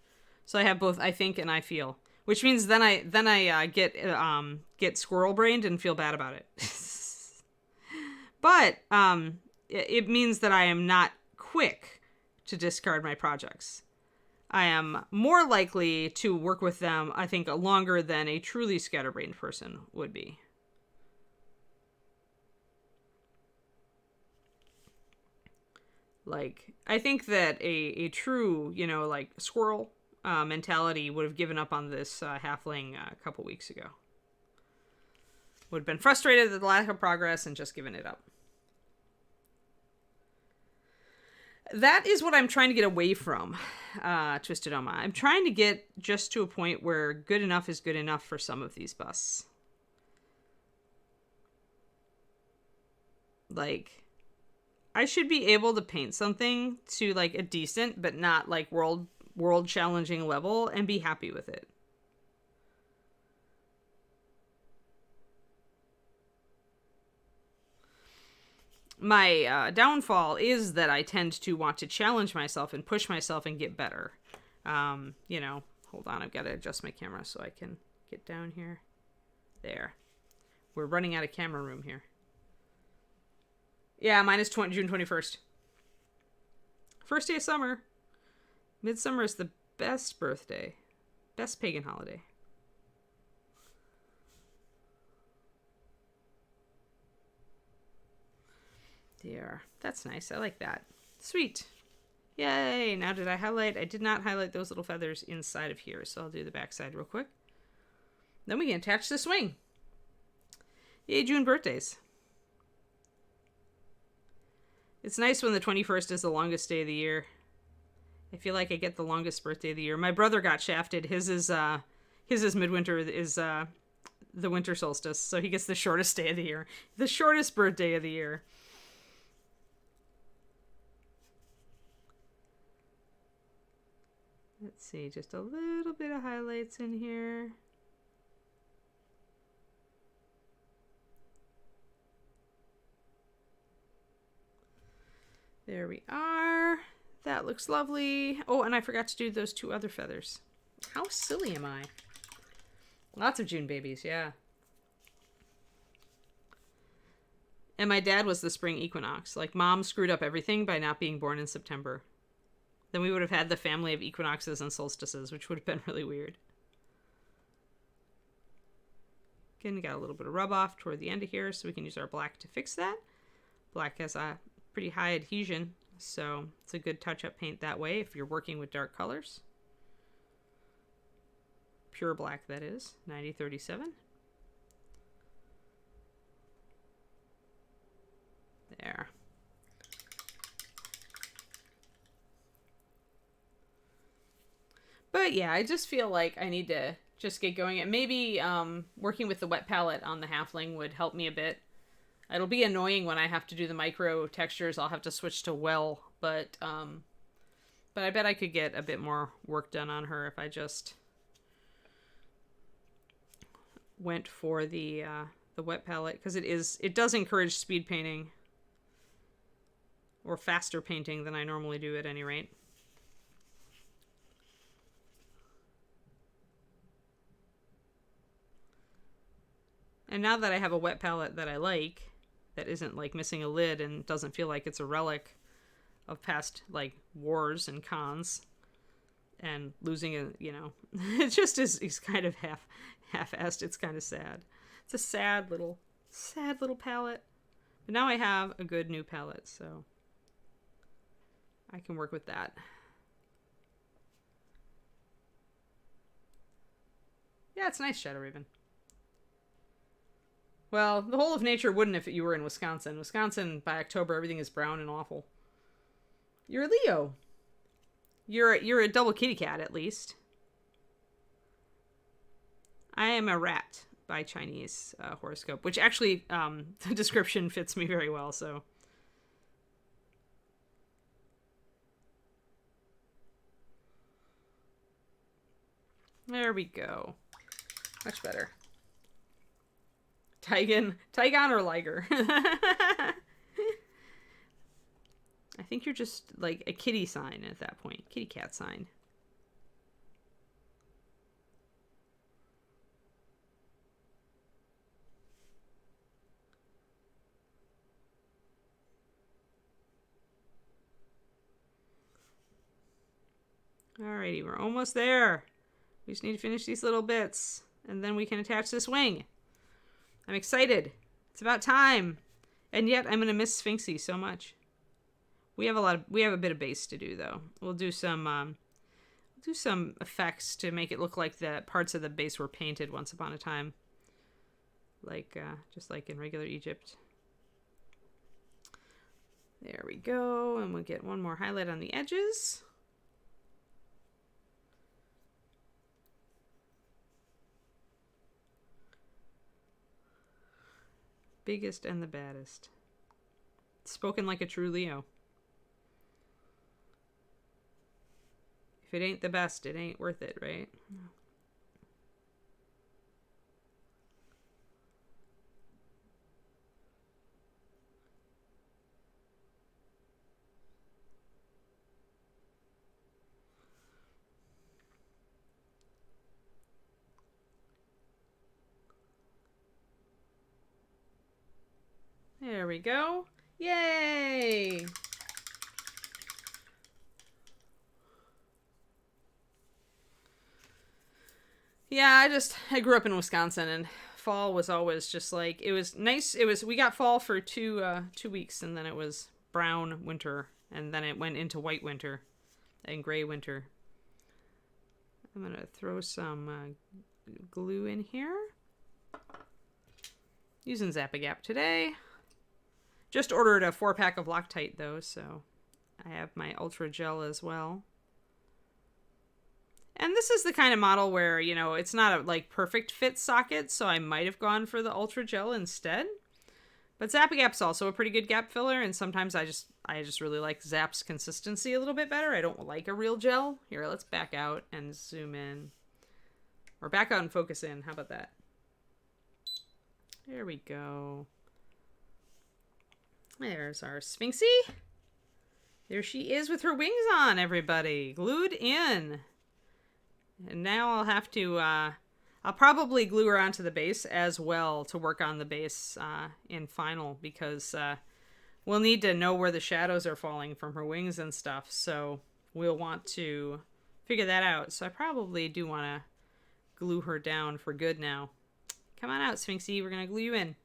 so I have both I think and I feel, which means then I get squirrel brained and feel bad about it. But it means that I am not quick to discard my projects. I am more likely to work with them, I think, longer than a truly scatterbrained person would be. Like, I think that a true, you know, like, squirrel mentality would have given up on this halfling a couple weeks ago. Would have been frustrated at the lack of progress and just given it up. That is what I'm trying to get away from, Twisted Oma. I'm trying to get just to a point where good enough is good enough for some of these busts. Like, I should be able to paint something to, like, a decent, but not, like, world challenging level and be happy with it. My downfall is that I tend to want to challenge myself and push myself and get better. You know, hold on, I've got to adjust my camera so I can get down here. There. We're running out of camera room here. Yeah, mine is June 21st. First day of summer. Midsummer is the best birthday. Best pagan holiday. There. That's nice. I like that. Sweet. Yay. Now did I highlight? I did not highlight those little feathers inside of here, so I'll do the back side real quick. Then we can attach the swing. Yay, June birthdays. It's nice when the 21st is the longest day of the year. I feel like I get the longest birthday of the year. My brother got shafted. His is midwinter, is the winter solstice, so he gets the shortest day of the year. The shortest birthday of the year. Let's see, just a little bit of highlights in here. There we are. That looks lovely. Oh, and I forgot to do those two other feathers. How silly am I? Lots of June babies, yeah. And my dad was the spring equinox. Like, Mom screwed up everything by not being born in September. Then we would have had the family of equinoxes and solstices, which would have been really weird. Again, got a little bit of rub off toward the end of here, so we can use our black to fix that. Black has a pretty high adhesion, so it's a good touch-up paint that way if you're working with dark colors. Pure black, that is, 9037. There. But yeah, I just feel like I need to just get going. And maybe working with the wet palette on the halfling would help me a bit. It'll be annoying when I have to do the micro textures. I'll have to switch to well, but I bet I could get a bit more work done on her if I just went for the wet palette, because it does encourage speed painting, or faster painting than I normally do at any rate. And now that I have a wet palette that I like, that isn't like missing a lid and doesn't feel like it's a relic of past like wars and cons and losing a, you know, it just is kind of half-assed. It's kind of sad. It's a sad little palette. But now I have a good new palette, so I can work with that. Yeah, it's nice, Shadow Raven. Well, the whole of nature wouldn't if you were in Wisconsin. Wisconsin, by October, everything is brown and awful. You're a Leo. You're a double kitty cat, at least. I am a rat by Chinese horoscope, which actually, the description fits me very well, so. There we go. Much better. Tygon or Liger? I think you're just like a kitty sign at that point. Kitty cat sign. Alrighty, we're almost there. We just need to finish these little bits, and then we can attach this wing. I'm excited. It's about time. And yet I'm gonna miss Sphinxy so much. We have a bit of base to do though. We'll do some effects to make it look like the parts of the base were painted once upon a time. Like just like in regular Egypt. There we go, and we'll get one more highlight on the edges. Biggest and the baddest. Spoken like a true Leo. If it ain't the best, it ain't worth it, right? There we go. Yay! Yeah, I grew up in Wisconsin, and fall was always just like, it was nice. We got fall for 2 weeks, and then it was brown winter, and then it went into white winter and gray winter. I'm gonna throw some glue in here. Using Zap-A-Gap today. Just ordered a 4-pack of Loctite though, so I have my Ultra Gel as well. And this is the kind of model where, you know, it's not a like perfect fit socket, so I might have gone for the Ultra Gel instead. But Zap-A-Gap's also a pretty good gap filler, and sometimes I just really like Zap's consistency a little bit better. I don't like a real gel. Here, let's back out and zoom in. Or back out and focus in. How about that? There we go. There's our Sphinxy. There she is with her wings on, everybody. Glued in. And now I'll have to, I'll probably glue her onto the base as well to work on the base in final, because we'll need to know where the shadows are falling from her wings and stuff. So we'll want to figure that out. So I probably do want to glue her down for good now. Come on out, Sphinxy. We're going to glue you in.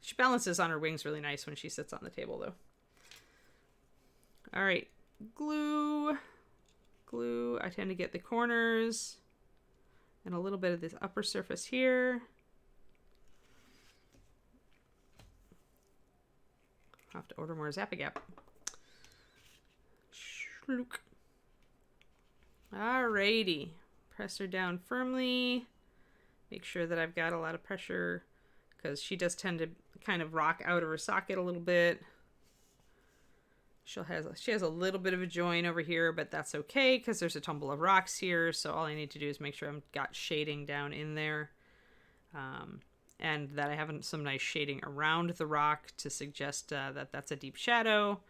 She balances on her wings really nice when she sits on the table, though. All right. Glue. Glue. I tend to get the corners and a little bit of this upper surface here. I'll have to order more Zap-A-Gap. Shlook. Alrighty. Press her down firmly. Make sure that I've got a lot of pressure, because she does tend to kind of rock out of her socket a little bit. She has a little bit of a join over here, but that's okay because there's a tumble of rocks here. So all I need to do is make sure I've got shading down in there, and that I have some nice shading around the rock to suggest that that's a deep shadow.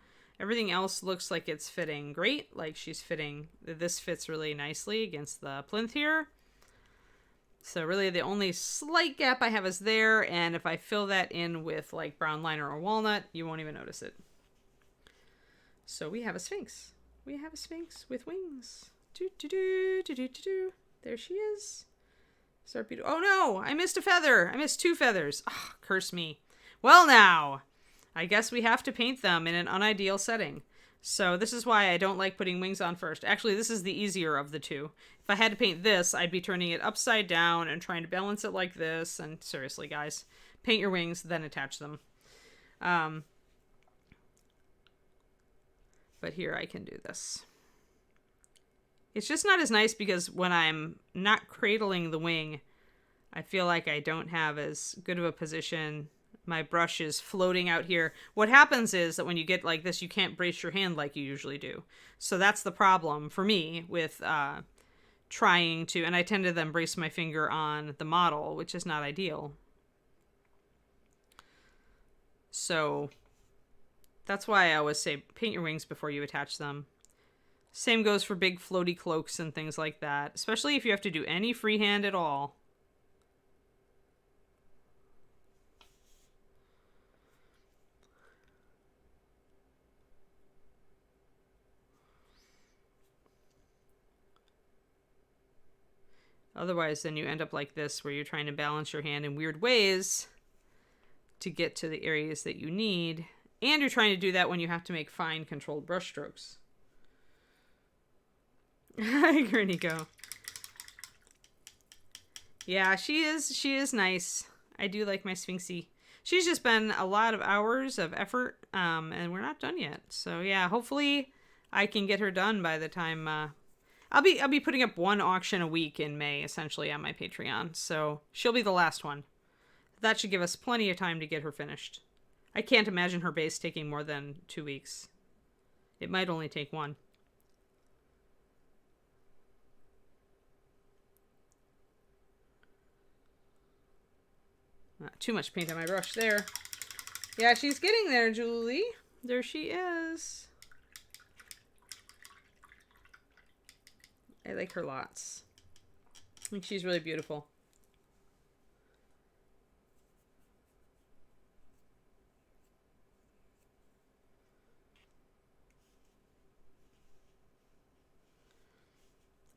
Everything else looks like it's fitting great. Like this fits really nicely against the plinth here. So really the only slight gap I have is there, and if I fill that in with like brown liner or walnut, you won't even notice it. So we have a Sphinx. We have a Sphinx with wings. Do do do do do do do. There she is. Oh no, I missed a feather. I missed 2 feathers. Oh, curse me. Well now, I guess we have to paint them in an unideal setting. So this is why I don't like putting wings on first. Actually, this is the easier of the two. If I had to paint this, I'd be turning it upside down and trying to balance it like this. And seriously, guys, paint your wings, then attach them. But here I can do this. It's just not as nice because when I'm not cradling the wing, I feel like I don't have as good of a position. My brush is floating out here. What happens is that when you get like this, you can't brace your hand like you usually do. So that's the problem for me with trying to, and I tend to then brace my finger on the model, which is not ideal. So that's why I always say paint your wings before you attach them. Same goes for big floaty cloaks and things like that, especially if you have to do any freehand at all. Otherwise, then you end up like this, where you're trying to balance your hand in weird ways to get to the areas that you need. And you're trying to do that when you have to make fine, controlled brush strokes. Hi, Granny-Go. Yeah, she is nice. I do like my Sphinxie. She's just been a lot of hours of effort, and we're not done yet. So yeah, hopefully I can get her done by the time... I'll be putting up 1 auction a week in May, essentially, on my Patreon. So she'll be the last one. That should give us plenty of time to get her finished. I can't imagine her base taking more than 2 weeks. It might only take 1. Not too much paint on my brush there. Yeah, she's getting there, Julie. There she is. I like her lots. I think she's really beautiful.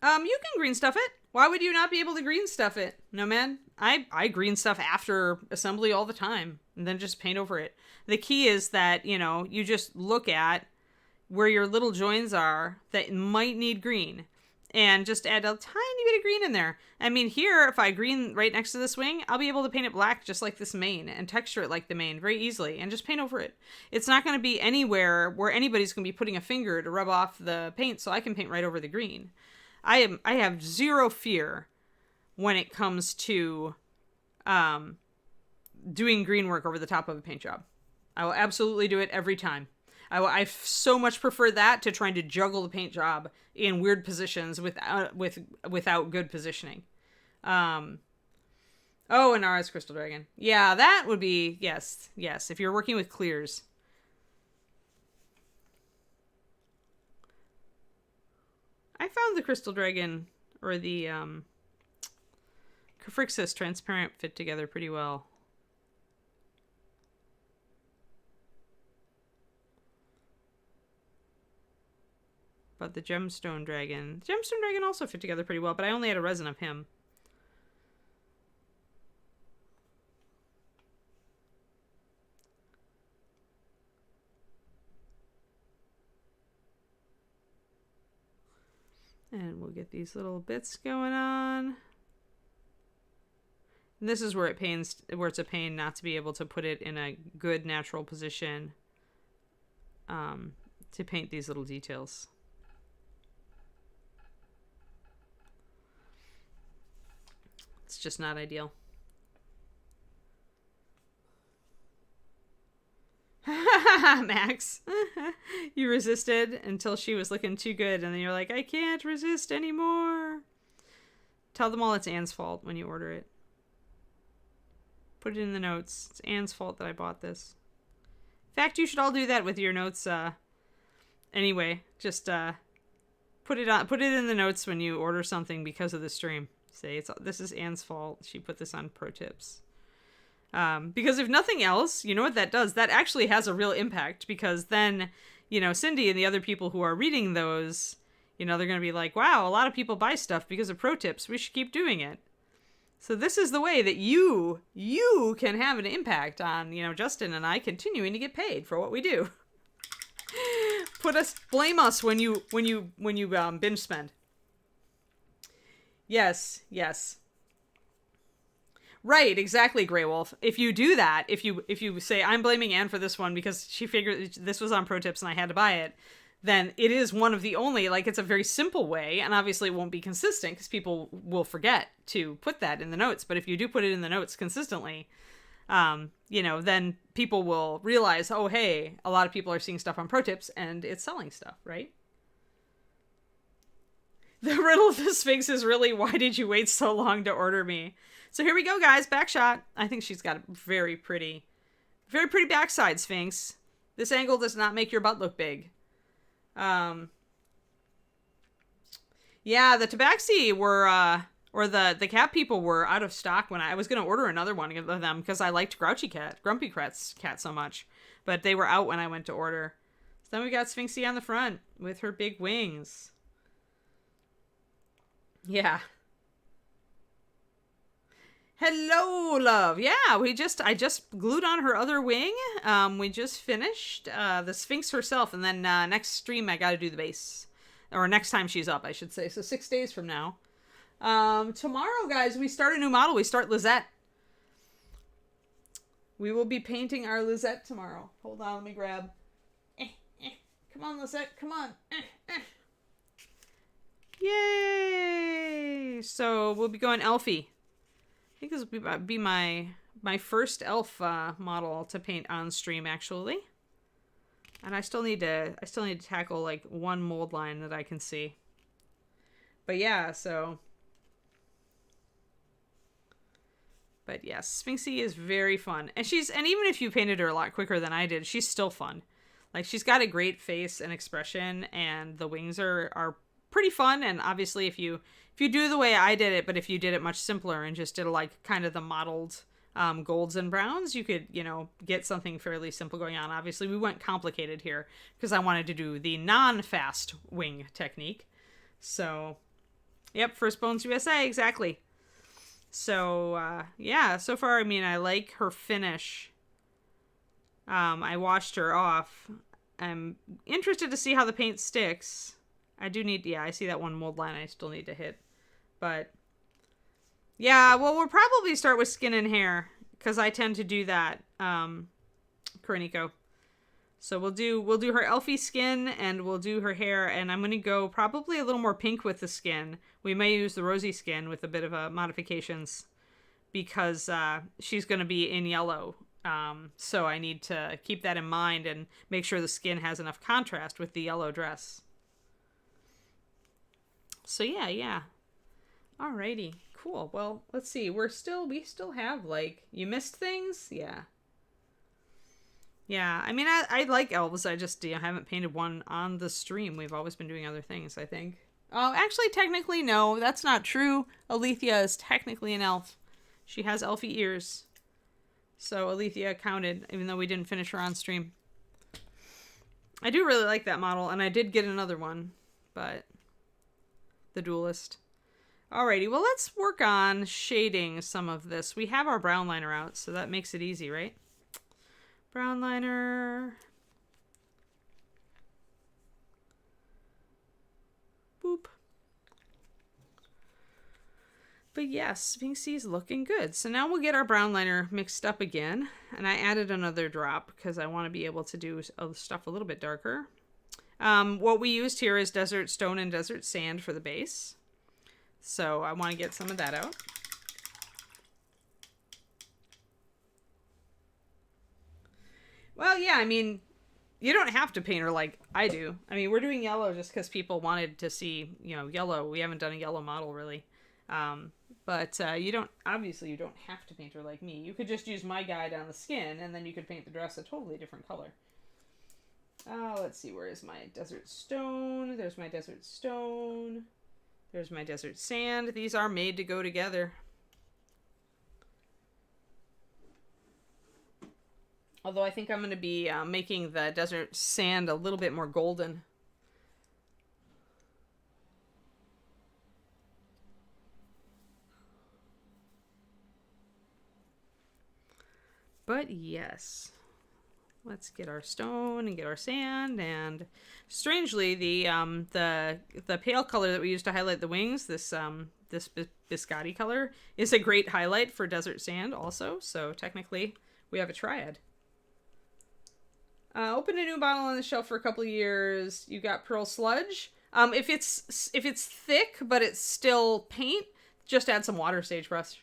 You can green stuff it. Why would you not be able to green stuff it? No, man. I green stuff after assembly all the time and then just paint over it. The key is that, you know, you just look at where your little joins are that might need green and just add a tiny bit of green in there. I mean, here, if I green right next to this wing, I'll be able to paint it black just like this mane and texture it like the mane very easily and just paint over it. It's not going to be anywhere where anybody's going to be putting a finger to rub off the paint, so I can paint right over the green. I have zero fear when it comes to doing green work over the top of a paint job. I will absolutely do it every time. I so much prefer that to trying to juggle the paint job in weird positions without good positioning. Oh, Inara's Crystal Dragon. Yeah, that would be, yes, if you're working with clears. I found the Crystal Dragon, or the Caphryxis Transparent fit together pretty well. But the Gemstone Dragon also fit together pretty well, but I only had a resin of him. And we'll get these little bits going on. And this is where it's a pain not to be able to put it in a good natural position to paint these little details. It's just not ideal. Max, you resisted until she was looking too good, and then you're like, I can't resist anymore. Tell them all it's Anne's fault when you order it. Put it in the notes. It's Anne's fault that I bought this. In fact, you should all do that with your notes. Anyway, just put it in the notes when you order something because of the stream. Say this is Anne's fault. She put this on pro tips. Because if nothing else, you know what that does? That actually has a real impact, because then, you know, Cindy and the other people who are reading those, you know, they're going to be like, wow, a lot of people buy stuff because of pro tips. We should keep doing it. So this is the way that you can have an impact on, you know, Justin and I continuing to get paid for what we do. Blame us when you binge spend. Yes. Right, exactly, Grey Wolf. If you do that, if you say, I'm blaming Anne for this one because she figured this was on pro tips and I had to buy it, then it is one of the only, like, it's a very simple way, and obviously it won't be consistent because people will forget to put that in the notes. But if you do put it in the notes consistently, you know, then people will realize, oh, hey, a lot of people are seeing stuff on pro tips and it's selling stuff, right? The riddle of the Sphinx is really, why did you wait so long to order me? So here we go, guys. Back shot. I think she's got a very pretty backside, Sphinx. This angle does not make your butt look big. Yeah, the Tabaxi were, or the cat people were out of stock when I was going to order another one of them because I liked Grumpy Cat's cat so much. But they were out when I went to order. So then we got Sphinxy on the front with her big wings. Yeah. Hello, love. Yeah, I just glued on her other wing. We just finished the Sphinx herself, and then next stream I got to do the base, or next time she's up, I should say. So 6 days from now. Tomorrow, guys, we start a new model. We start Lizette. We will be painting our Lizette tomorrow. Hold on, let me grab. Come on, Lizette. Come on. Yay! So we'll be going Elfie. I think this will be my first elf model to paint on stream, actually. And I still need to tackle like one mold line that I can see. But yeah, so. But yes, Sphinxy is very fun, and even if you painted her a lot quicker than I did, she's still fun. Like, she's got a great face and expression, and the wings are pretty fun. And obviously, if you do the way I did it, but if you did it much simpler and just did like kind of the modeled golds and browns, you could, you know, get something fairly simple going on. Obviously, we went complicated here because I wanted to do the non-fast wing technique. So, yep, First Bones USA, exactly. So, yeah, so far, I mean, I like her finish. I washed her off. I'm interested to see how the paint sticks. I see that one mold line I still need to hit. But, yeah, well, we'll probably start with skin and hair, because I tend to do that, Koroniko. So we'll do her Elfie skin, and we'll do her hair, and I'm going to go probably a little more pink with the skin. We may use the rosy skin with a bit of modifications, because she's going to be in yellow. So I need to keep that in mind and make sure the skin has enough contrast with the yellow dress. So yeah. Alrighty, cool. Well, let's see. We still have, like, you missed things? Yeah. Yeah, I mean, I like elves. I just haven't painted one on the stream. We've always been doing other things, I think. Oh, actually, technically, no. That's not true. Alethea is technically an elf. She has elfy ears. So Alethea counted, even though we didn't finish her on stream. I do really like that model, and I did get another one, but the Duelist. Alrighty, well, let's work on shading some of this. We have our brown liner out, so that makes it easy, right? Brown liner. Boop. But yes, Sphinxy's looking good. So now we'll get our brown liner mixed up again. And I added another drop because I want to be able to do stuff a little bit darker. What we used here is Desert Stone and Desert Sand for the base. So I want to get some of that out. Well, yeah, I mean, you don't have to paint her like I do. I mean, we're doing yellow just because people wanted to see, yellow. We haven't done a yellow model, really. But you don't have to paint her like me. You could just use my guide on the skin, and then you could paint the dress a totally different color. Let's see, where is my Desert Stone? There's my Desert Stone. There's my desert sand. These are made to go together. Although I think I'm going to be making the desert sand a little bit more golden. But yes, let's get our stone and get our sand. And strangely, the pale color that we used to highlight the wings, this biscotti color, is a great highlight for desert sand also. So technically, we have a triad. Open a new bottle on the shelf for a couple of years. You got pearl sludge. If it's thick but it's still paint, just add some water, sagebrush,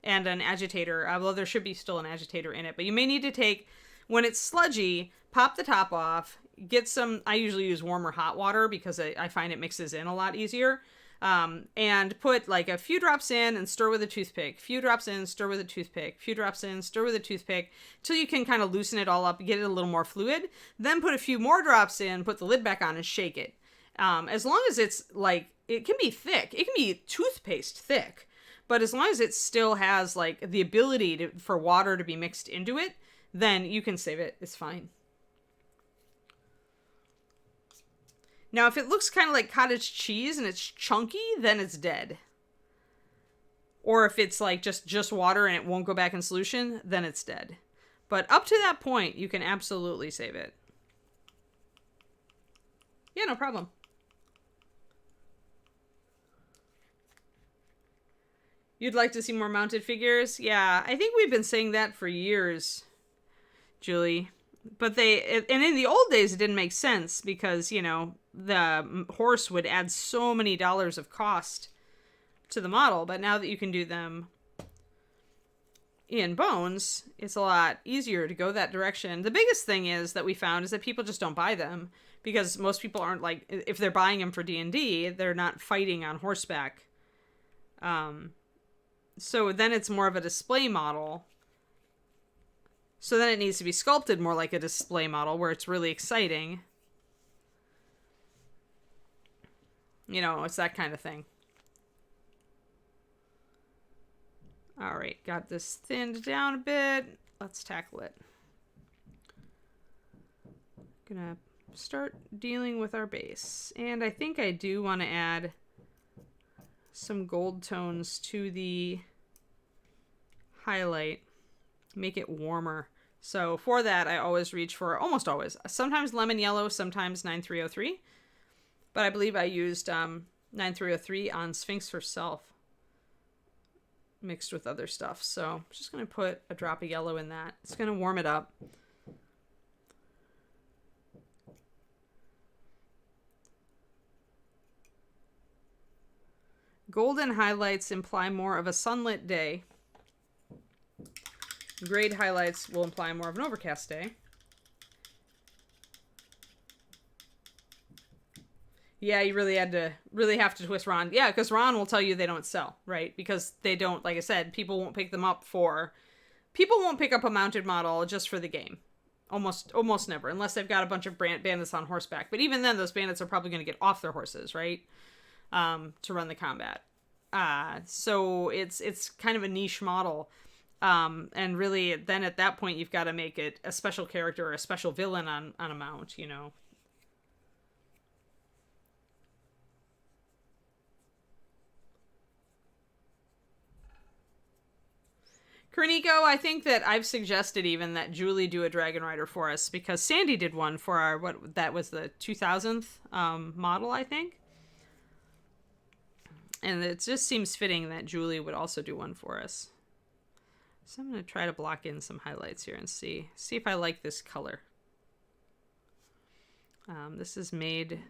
and an agitator. Well, there should be still an agitator in it, but you may need to take, when it's sludgy, pop the top off, get some, I usually use warm or hot water because I find it mixes in a lot easier, and put like a few drops in and stir with a toothpick, few drops in, stir with a toothpick, few drops in, stir with a toothpick, till you can kind of loosen it all up and get it a little more fluid. Then put a few more drops in, put the lid back on and shake it. As long as it's like, it can be thick, it can be toothpaste thick, but as long as it still has like the ability for water to be mixed into it, then you can save it. It's fine. Now, if it looks kind of like cottage cheese and it's chunky, then it's dead. Or if it's like just water and it won't go back in solution, then it's dead. But up to that point, you can absolutely save it. Yeah, no problem. You'd like to see more mounted figures? Yeah, I think we've been saying that for years, Julie. But and in the old days, it didn't make sense because, you know, the horse would add so many dollars of cost to the model. But now that you can do them in bones, it's a lot easier to go that direction. The biggest thing is that we found is that people just don't buy them because most people aren't like, if they're buying them for D&D, they're not fighting on horseback. So then it's more of a display model. So then it needs to be sculpted more like a display model where it's really exciting. You know, it's that kind of thing. All right, got this thinned down a bit. Let's tackle it. Gonna start dealing with our base. And I think I do want to add some gold tones to the highlight, make it warmer. So for that, I always reach for, almost always, sometimes lemon yellow, sometimes 9303. But I believe I used 9303 on Sphinx herself, mixed with other stuff. So I'm just going to put a drop of yellow in that. It's going to warm it up. Golden highlights imply more of a sunlit day. Grayed highlights will imply more of an overcast day. Yeah, you really have to twist Ron. Yeah, because Ron will tell you they don't sell, right? Because they don't, like I said, people won't pick them up people won't pick up a mounted model just for the game. Almost never, unless they've got a bunch of bandits on horseback. But even then, those bandits are probably going to get off their horses, right? To run the combat. So it's kind of a niche model. And really, then at that point, you've got to make it a special character or a special villain on a mount, you know. Kerniko, I think that I've suggested even that Julie do a Dragon Rider for us because Sandy did one for our, that was the 2000th model, I think. And it just seems fitting that Julie would also do one for us. So I'm going to try to block in some highlights here and see if I like this color. This is made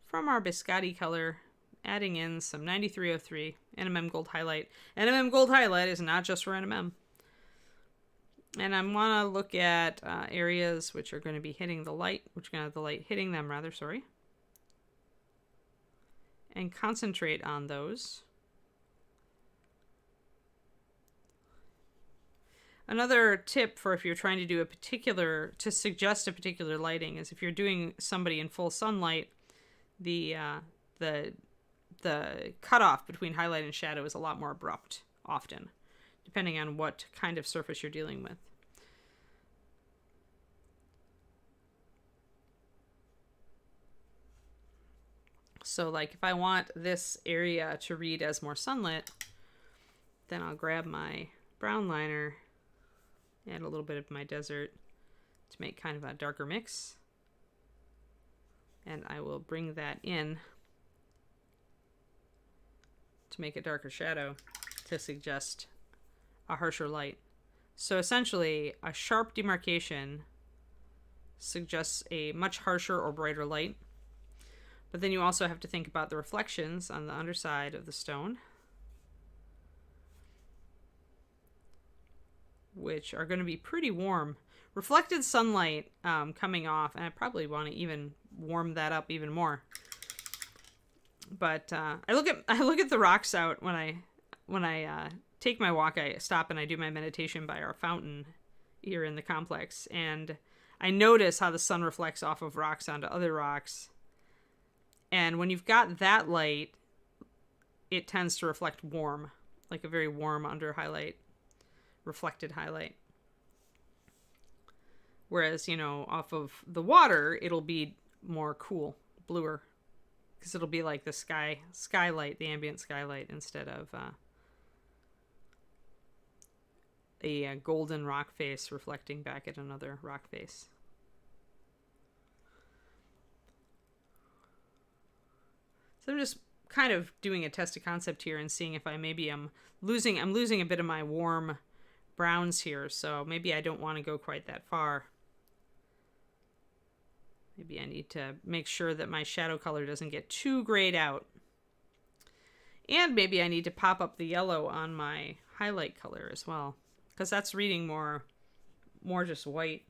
from our biscotti color, adding in some 9303 NMM Gold Highlight. NMM Gold Highlight is not just for NMM. And I want to look at areas which are going to be hitting the light, which are going to have the light hitting them, rather, sorry. And concentrate on those. Another tip for if you're trying to do to suggest a particular lighting is if you're doing somebody in full sunlight, the cutoff between highlight and shadow is a lot more abrupt often, depending on what kind of surface you're dealing with. So like if I want this area to read as more sunlit, then I'll grab my brown liner, add a little bit of my desert to make kind of a darker mix. And I will bring that in to make a darker shadow to suggest a harsher light. So essentially, a sharp demarcation suggests a much harsher or brighter light. But then you also have to think about the reflections on the underside of the stone, which are going to be pretty warm. Reflected sunlight coming off, and I probably want to even warm that up even more. But I look at the rocks out when I take my walk. I stop and I do my meditation by our fountain here in the complex, and I notice how the sun reflects off of rocks onto other rocks. And when you've got that light, it tends to reflect warm, like a very warm under highlight, reflected highlight. Whereas, you know, off of the water, it'll be more cool, bluer, because it'll be like the skylight, the ambient skylight, instead of a golden rock face reflecting back at another rock face. So I'm just kind of doing a test of concept here and seeing if I'm losing a bit of my warm browns here, so maybe I don't want to go quite that far. Maybe I need to make sure that my shadow color doesn't get too grayed out. And maybe I need to pop up the yellow on my highlight color as well, because that's reading more just white.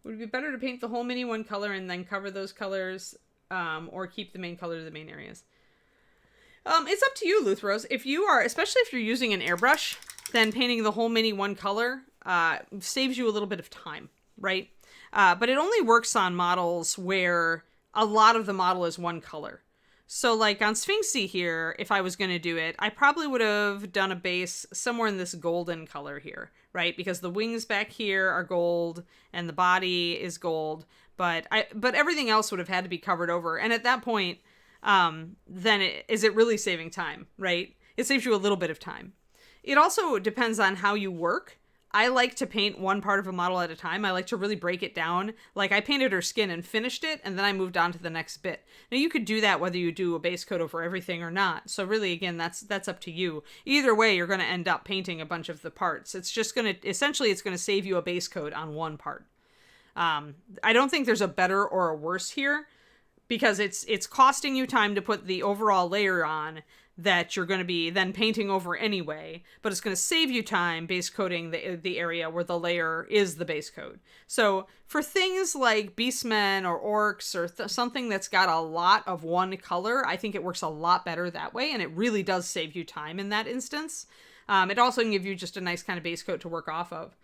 Would it be better to paint the whole mini one color and then cover those colors, or keep the main color to the main areas? It's up to you, Luthros. Especially if you're using an airbrush, then painting the whole mini one color saves you a little bit of time, right? But it only works on models where a lot of the model is one color. So like on Sphinxy here, if I was going to do it, I probably would have done a base somewhere in this golden color here, right? Because the wings back here are gold and the body is gold, but everything else would have had to be covered over. And at that point, is it really saving time, right? It saves you a little bit of time. It also depends on how you work. I like to paint one part of a model at a time. I like to really break it down. Like I painted her skin and finished it, and then I moved on to the next bit. Now you could do that whether you do a base coat over everything or not. So really, again, that's up to you. Either way, you're going to end up painting a bunch of the parts. It's just going to save you a base coat on one part. I don't think there's a better or a worse here, because it's costing you time to put the overall layer on that you're going to be then painting over anyway, but it's going to save you time base coating the area where the layer is the base coat. So for things like beastmen or orcs or something that's got a lot of one color, I think it works a lot better that way, and it really does save you time in that instance. It also can give you just a nice kind of base coat to work off of.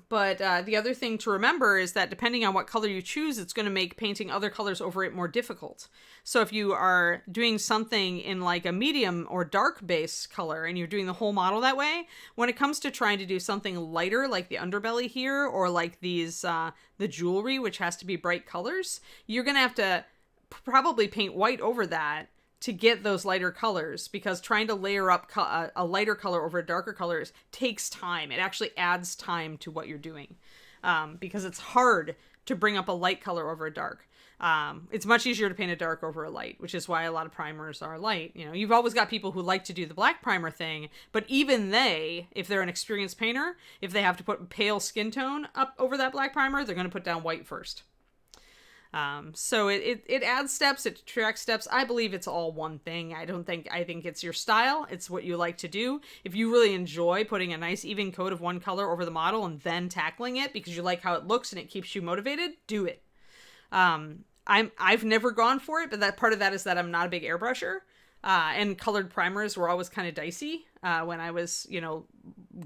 But the other thing to remember is that depending on what color you choose, it's going to make painting other colors over it more difficult. So if you are doing something in like a medium or dark base color and you're doing the whole model that way, when it comes to trying to do something lighter like the underbelly here, or like these the jewelry, which has to be bright colors, you're going to have to probably paint white over that to get those lighter colors, because trying to layer up a lighter color over a darker colors takes time. It actually adds time to what you're doing, because it's hard to bring up a light color over a dark. It's much easier to paint a dark over a light, which is why a lot of primers are light. You know, you've always got people who like to do the black primer thing, but even they, if they're an experienced painter, if they have to put pale skin tone up over that black primer, they're going to put down white first. So it adds steps, it subtracts steps. I believe it's all one thing. I think it's your style. It's what you like to do. If you really enjoy putting a nice even coat of one color over the model and then tackling it because you like how it looks and it keeps you motivated, do it. I've never gone for it, but that part of that is that I'm not a big airbrusher. And colored primers were always kind of dicey, when I was,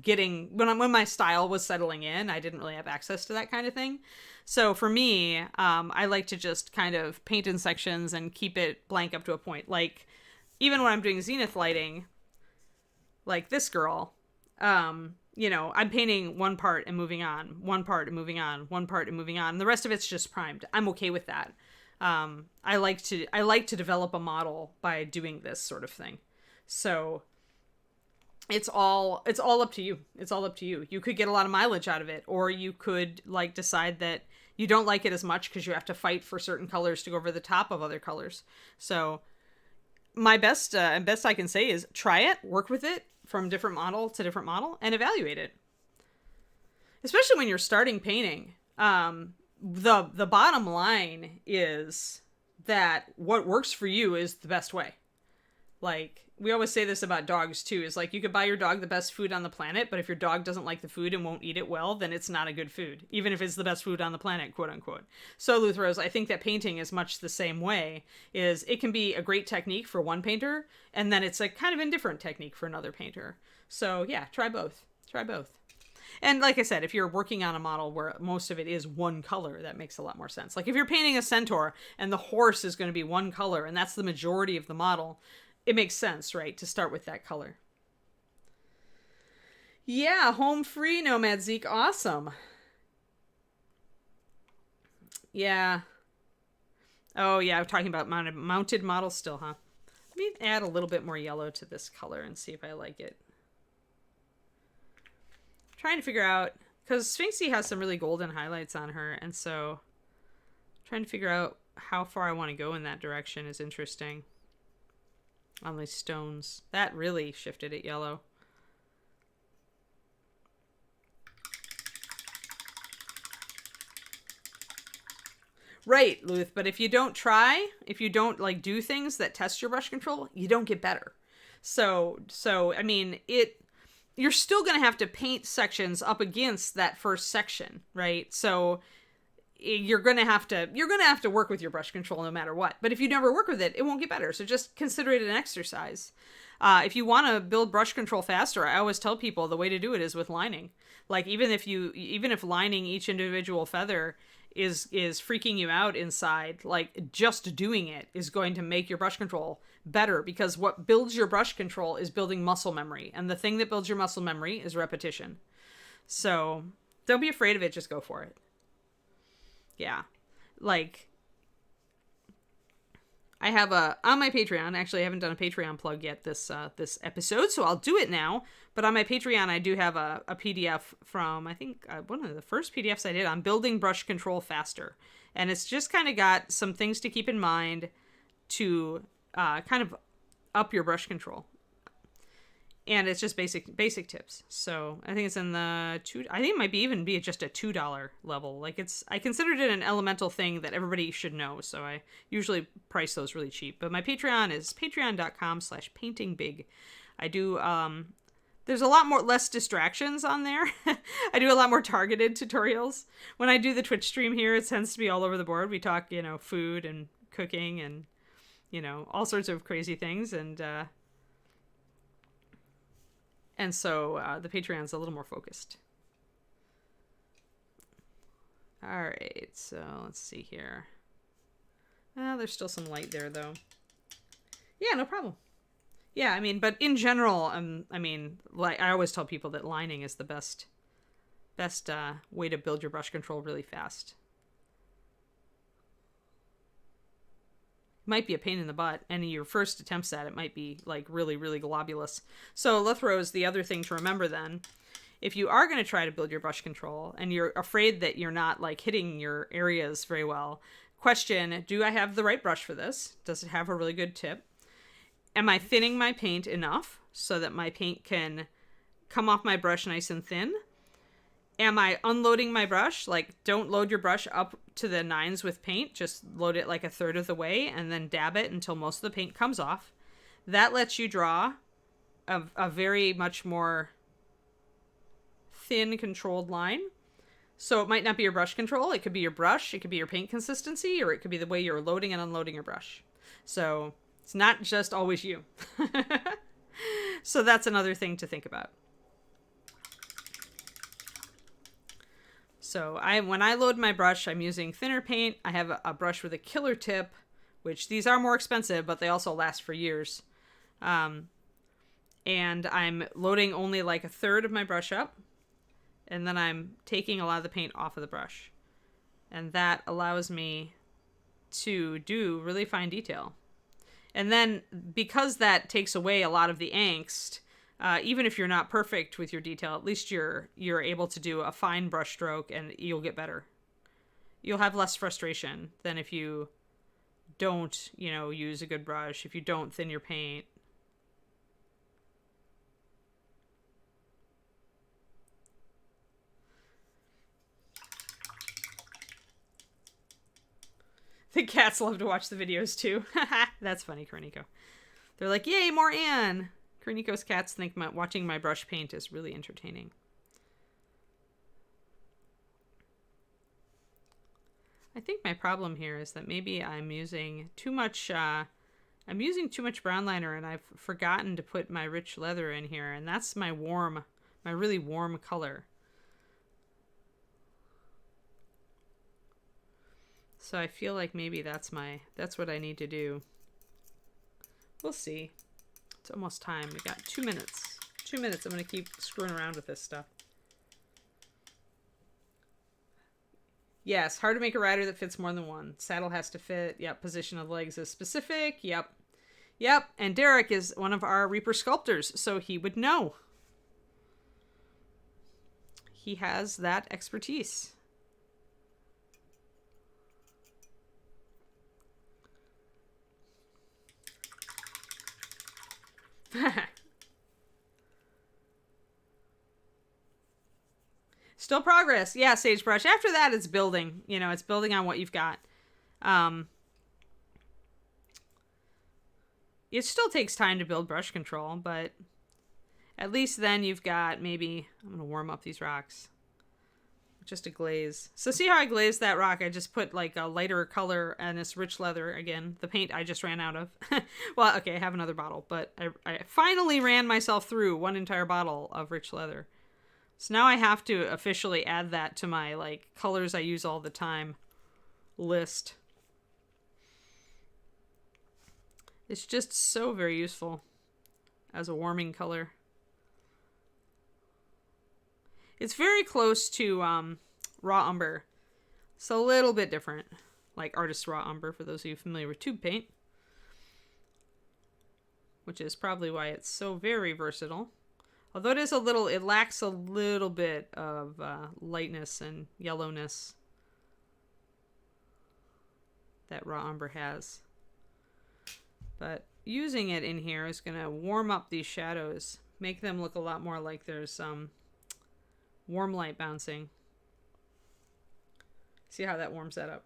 when my style was settling in, I didn't really have access to that kind of thing. So for me, I like to just kind of paint in sections and keep it blank up to a point. Like, even when I'm doing zenith lighting, like this girl, you know, I'm painting one part and moving on, one part and moving on, one part and moving on, and the rest of it's just primed. I'm okay with that. I like to develop a model by doing this sort of thing. So it's all up to you. It's all up to you. You could get a lot of mileage out of it, or you could like decide that you don't like it as much because you have to fight for certain colors to go over the top of other colors. So my best I can say is try it, work with it from different model to different model, and evaluate it. Especially when you're starting painting. The bottom line is that what works for you is the best way. Like, we always say this about dogs too, is like, you could buy your dog the best food on the planet, but if your dog doesn't like the food and won't eat it well, then it's not a good food, even if it's the best food on the planet, quote unquote. So Luthros, I think that painting is much the same way. Is it can be a great technique for one painter, and then it's a kind of indifferent technique for another painter. So yeah, try both. And like I said, if you're working on a model where most of it is one color, that makes a lot more sense. Like if you're painting a centaur and the horse is going to be one color and that's the majority of the model, it makes sense, right, to start with that color. Yeah, home free, Nomad Zeke. Awesome. Yeah. Oh, yeah, I'm talking about mounted models still, huh? Let me add a little bit more yellow to this color and see if I like it. Trying to figure out, because Sphinxy has some really golden highlights on her, and so trying to figure out how far I want to go in that direction is interesting. On these stones. That really shifted it yellow. Right, Luth, but if you don't try, if you don't like do things that test your brush control, you don't get better. So I mean, you're still going to have to paint sections up against that first section, right? So you're going to have to work with your brush control no matter what. But if you never work with it, it won't get better. So just consider it an exercise. If you want to build brush control faster, I always tell people the way to do it is with lining. Like even if lining each individual feather is freaking you out inside, like just doing it is going to make your brush control better, because what builds your brush control is building muscle memory. And the thing that builds your muscle memory is repetition. So don't be afraid of it. Just go for it. Yeah, like I have on my Patreon, actually I haven't done a Patreon plug yet this episode, so I'll do it now. But on my Patreon, I do have a PDF from, I think, one of the first PDFs I did on building brush control faster. And it's just kind of got some things to keep in mind to kind of up your brush control. And it's just basic tips. So I think it's in the I think it might even be just a $2 level. Like I considered it an elemental thing that everybody should know. So I usually price those really cheap. But my Patreon is patreon.com/paintingbig. I do, there's a lot less distractions on there. I do a lot more targeted tutorials. When I do the Twitch stream here, it tends to be all over the board. We talk, food and cooking and, all sorts of crazy things. And so the Patreon's a little more focused. All right, so let's see here. There's still some light there, though. Yeah, no problem. Yeah, I mean, but in general, like I always tell people that lining is the best way to build your brush control really fast. Might be a pain in the butt, and your first attempts at it might be like really, really globulous. So Lithros, the other thing to remember then, if you are going to try to build your brush control and you're afraid that you're not like hitting your areas very well, question, do I have the right brush for this? Does it have a really good tip? Am I thinning my paint enough so that my paint can come off my brush nice and thin? Am I unloading my brush? Like, don't load your brush up to the nines with paint. Just load it like a third of the way and then dab it until most of the paint comes off. That lets you draw a very much more thin, controlled line. So it might not be your brush control. It could be your brush. It could be your paint consistency, or it could be the way you're loading and unloading your brush. So it's not just always you. So that's another thing to think about. So when I load my brush, I'm using thinner paint. I have a brush with a killer tip, which these are more expensive, but they also last for years. And I'm loading only like a third of my brush up, and then I'm taking a lot of the paint off of the brush. And that allows me to do really fine detail. And then because that takes away a lot of the angst, even if you're not perfect with your detail, at least you're able to do a fine brush stroke and you'll get better. You'll have less frustration than if you don't, use a good brush, if you don't thin your paint. The cats love to watch the videos too. That's funny, Kroniko. They're like, yay, more Anne! Kroniko's cats think watching my brush paint is really entertaining. I think my problem here is that maybe I'm using too much brown liner, and I've forgotten to put my rich leather in here, and that's my really warm color. So I feel like maybe that's what I need to do. We'll see. It's almost time. We got 2 minutes. 2 minutes. I'm going to keep screwing around with this stuff. Yes, hard to make a rider that fits more than one. Saddle has to fit. Yep, position of legs is specific. Yep. Yep, and Derek is one of our Reaper sculptors, so he would know. He has that expertise. Still progress. Yeah, Sagebrush. After that, it's building. It's building on what you've got. It still takes time to build brush control, but at least then you've got maybe... I'm going to warm up these rocks. Just a glaze. So see how I glazed that rock? I just put like a lighter color and this rich leather again. The paint I just ran out of. Well, okay, I have another bottle, but I finally ran myself through one entire bottle of rich leather. So now I have to officially add that to my like colors I use all the time list. It's just so very useful as a warming color. It's very close to raw umber. It's a little bit different. Like artist raw umber, for those of you familiar with tube paint. Which is probably why it's so very versatile. Although it lacks a little bit of lightness and yellowness that raw umber has. But using it in here is going to warm up these shadows. Make them look a lot more like there's warm light bouncing. See how that warms that up.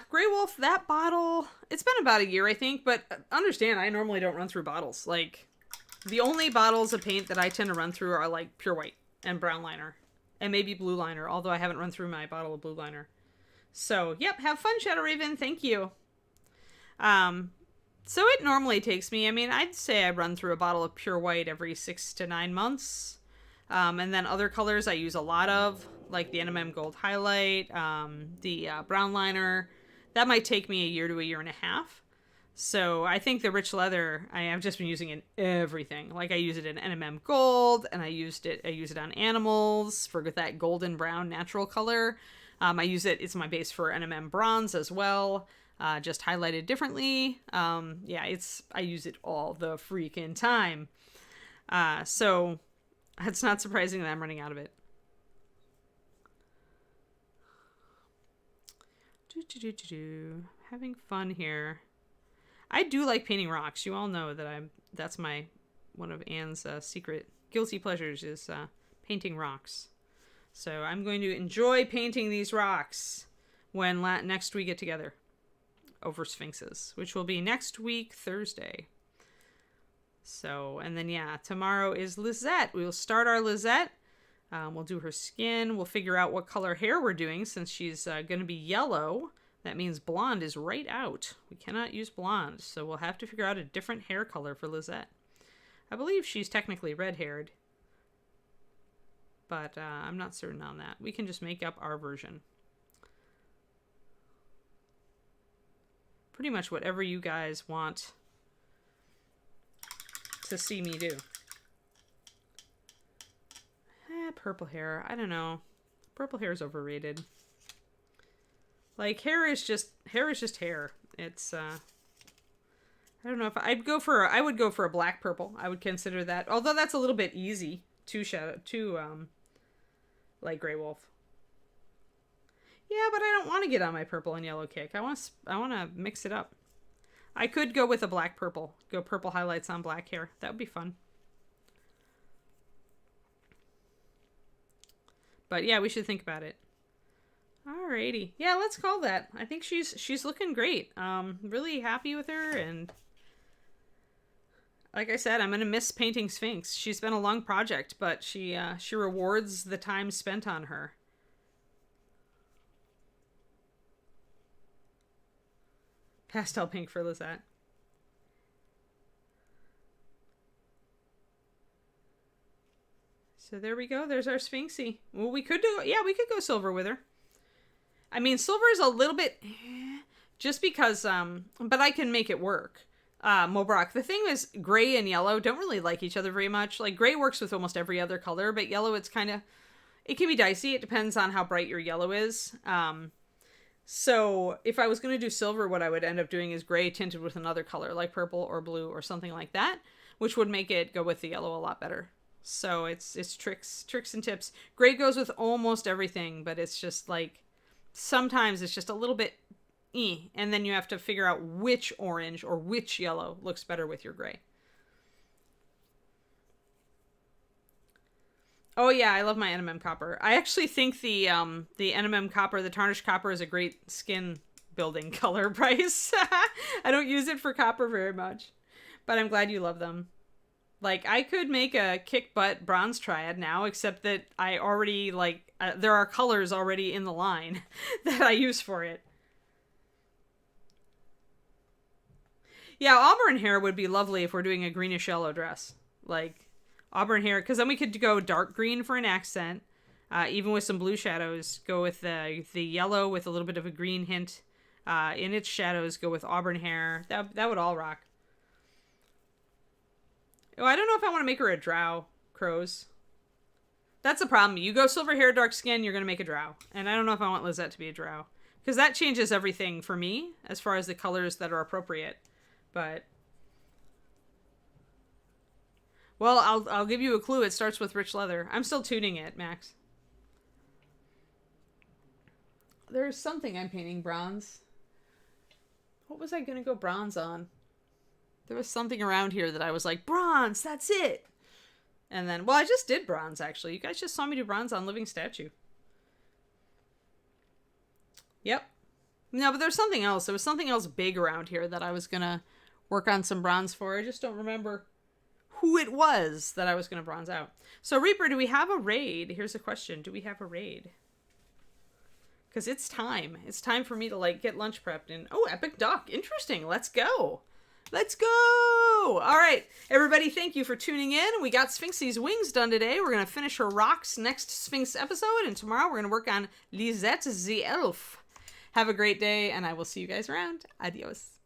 Grey Wolf, that bottle, it's been about a year, I think, but understand, I normally don't run through bottles. Like, the only bottles of paint that I tend to run through are, like, pure white and brown liner. And maybe blue liner, although I haven't run through my bottle of blue liner. So, yep, have fun, Shadow Raven, thank you. So it normally takes me, I'd say I run through a bottle of pure white every 6 to 9 months. And then other colors I use a lot of, like the NMM Gold Highlight, the brown liner. That might take me a year to a year and a half. So I think the rich leather, I have just been using in everything. Like I use it in NMM Gold, and I use it on animals for that golden brown natural color. I use it, it's my base for NMM Bronze as well. Just highlighted differently. I use it all the freaking time. So it's not surprising that I'm running out of it. Having fun here. I do like painting rocks. You all know that that's one of Anne's secret guilty pleasures is painting rocks. So I'm going to enjoy painting these rocks when next we get together over Sphinxes, which will be next week, Thursday. So, and then tomorrow is Lizette. We will start our Lizette. We'll do her skin. We'll figure out what color hair we're doing since she's going to be yellow. That means blonde is right out. We cannot use blonde, so we'll have to figure out a different hair color for Lizette. I believe she's technically red-haired. but I'm not certain on that. We can just make up our version. Pretty much whatever you guys want to see me do. Purple hair. I don't know. Purple hair is overrated. Like, hair is just hair. It's, I don't know if I would go for a black purple. I would consider that. Although that's a little bit easy. Like Grey Wolf. Yeah, but I don't want to get on my purple and yellow kick. I want to mix it up. I could go with a black purple. Go purple highlights on black hair. That would be fun. But yeah, we should think about it. Alrighty. Yeah, let's call that. I think she's looking great. Really happy with her, and like I said, I'm gonna miss painting Sphinx. She's been a long project, but she rewards the time spent on her. Pastel pink for Lizette. So there we go. There's our Sphinxy. Well, we could go silver with her. I mean, silver is a little bit, just because, but I can make it work. Mobrock, the thing is, gray and yellow don't really like each other very much. Like, gray works with almost every other color, but yellow, it can be dicey. It depends on how bright your yellow is. So if I was going to do silver, what I would end up doing is gray tinted with another color, like purple or blue or something like that, which would make it go with the yellow a lot better. So it's tricks and tips. Gray goes with almost everything, but it's just like, sometimes it's just a little bit and then you have to figure out which orange or which yellow looks better with your gray. Oh yeah, I love my NMM copper. I actually think the NMM copper, the tarnished copper, is a great skin building color, Bryce. I don't use it for copper very much, but I'm glad you love them. Like, I could make a kick butt bronze triad now, except that I already, like, there are colors already in the line that I use for it. Yeah, auburn hair would be lovely if we're doing a greenish yellow dress. Like, auburn hair, because then we could go dark green for an accent, even with some blue shadows. Go with the yellow with a little bit of a green hint in its shadows. Go with auburn hair. That would all rock. Oh, I don't know if I want to make her a drow, crows. That's the problem. You go silver hair, dark skin, you're going to make a drow. And I don't know if I want Lizette to be a drow. Because that changes everything for me, as far as the colors that are appropriate. But, well, I'll give you a clue. It starts with rich leather. I'm still tuning it, Max. There's something I'm painting bronze. What was I going to go bronze on? There was something around here that I was like, bronze, that's it. And then, well, I just did bronze, actually. You guys just saw me do bronze on Living Statue. Yep. No, but there's something else. There was something else big around here that I was going to work on some bronze for. I just don't remember who it was that I was going to bronze out. So, Reaper, do we have a raid? Here's a question. Do we have a raid? Because it's time. It's time for me to, like, get lunch prepped. And, oh, Epic Duck. Interesting. Let's go. Let's go! All right, everybody, thank you for tuning in. We got Sphinxy's wings done today. We're going to finish her rocks next Sphinx episode, and tomorrow we're going to work on Lisette the Elf. Have a great day, and I will see you guys around. Adios.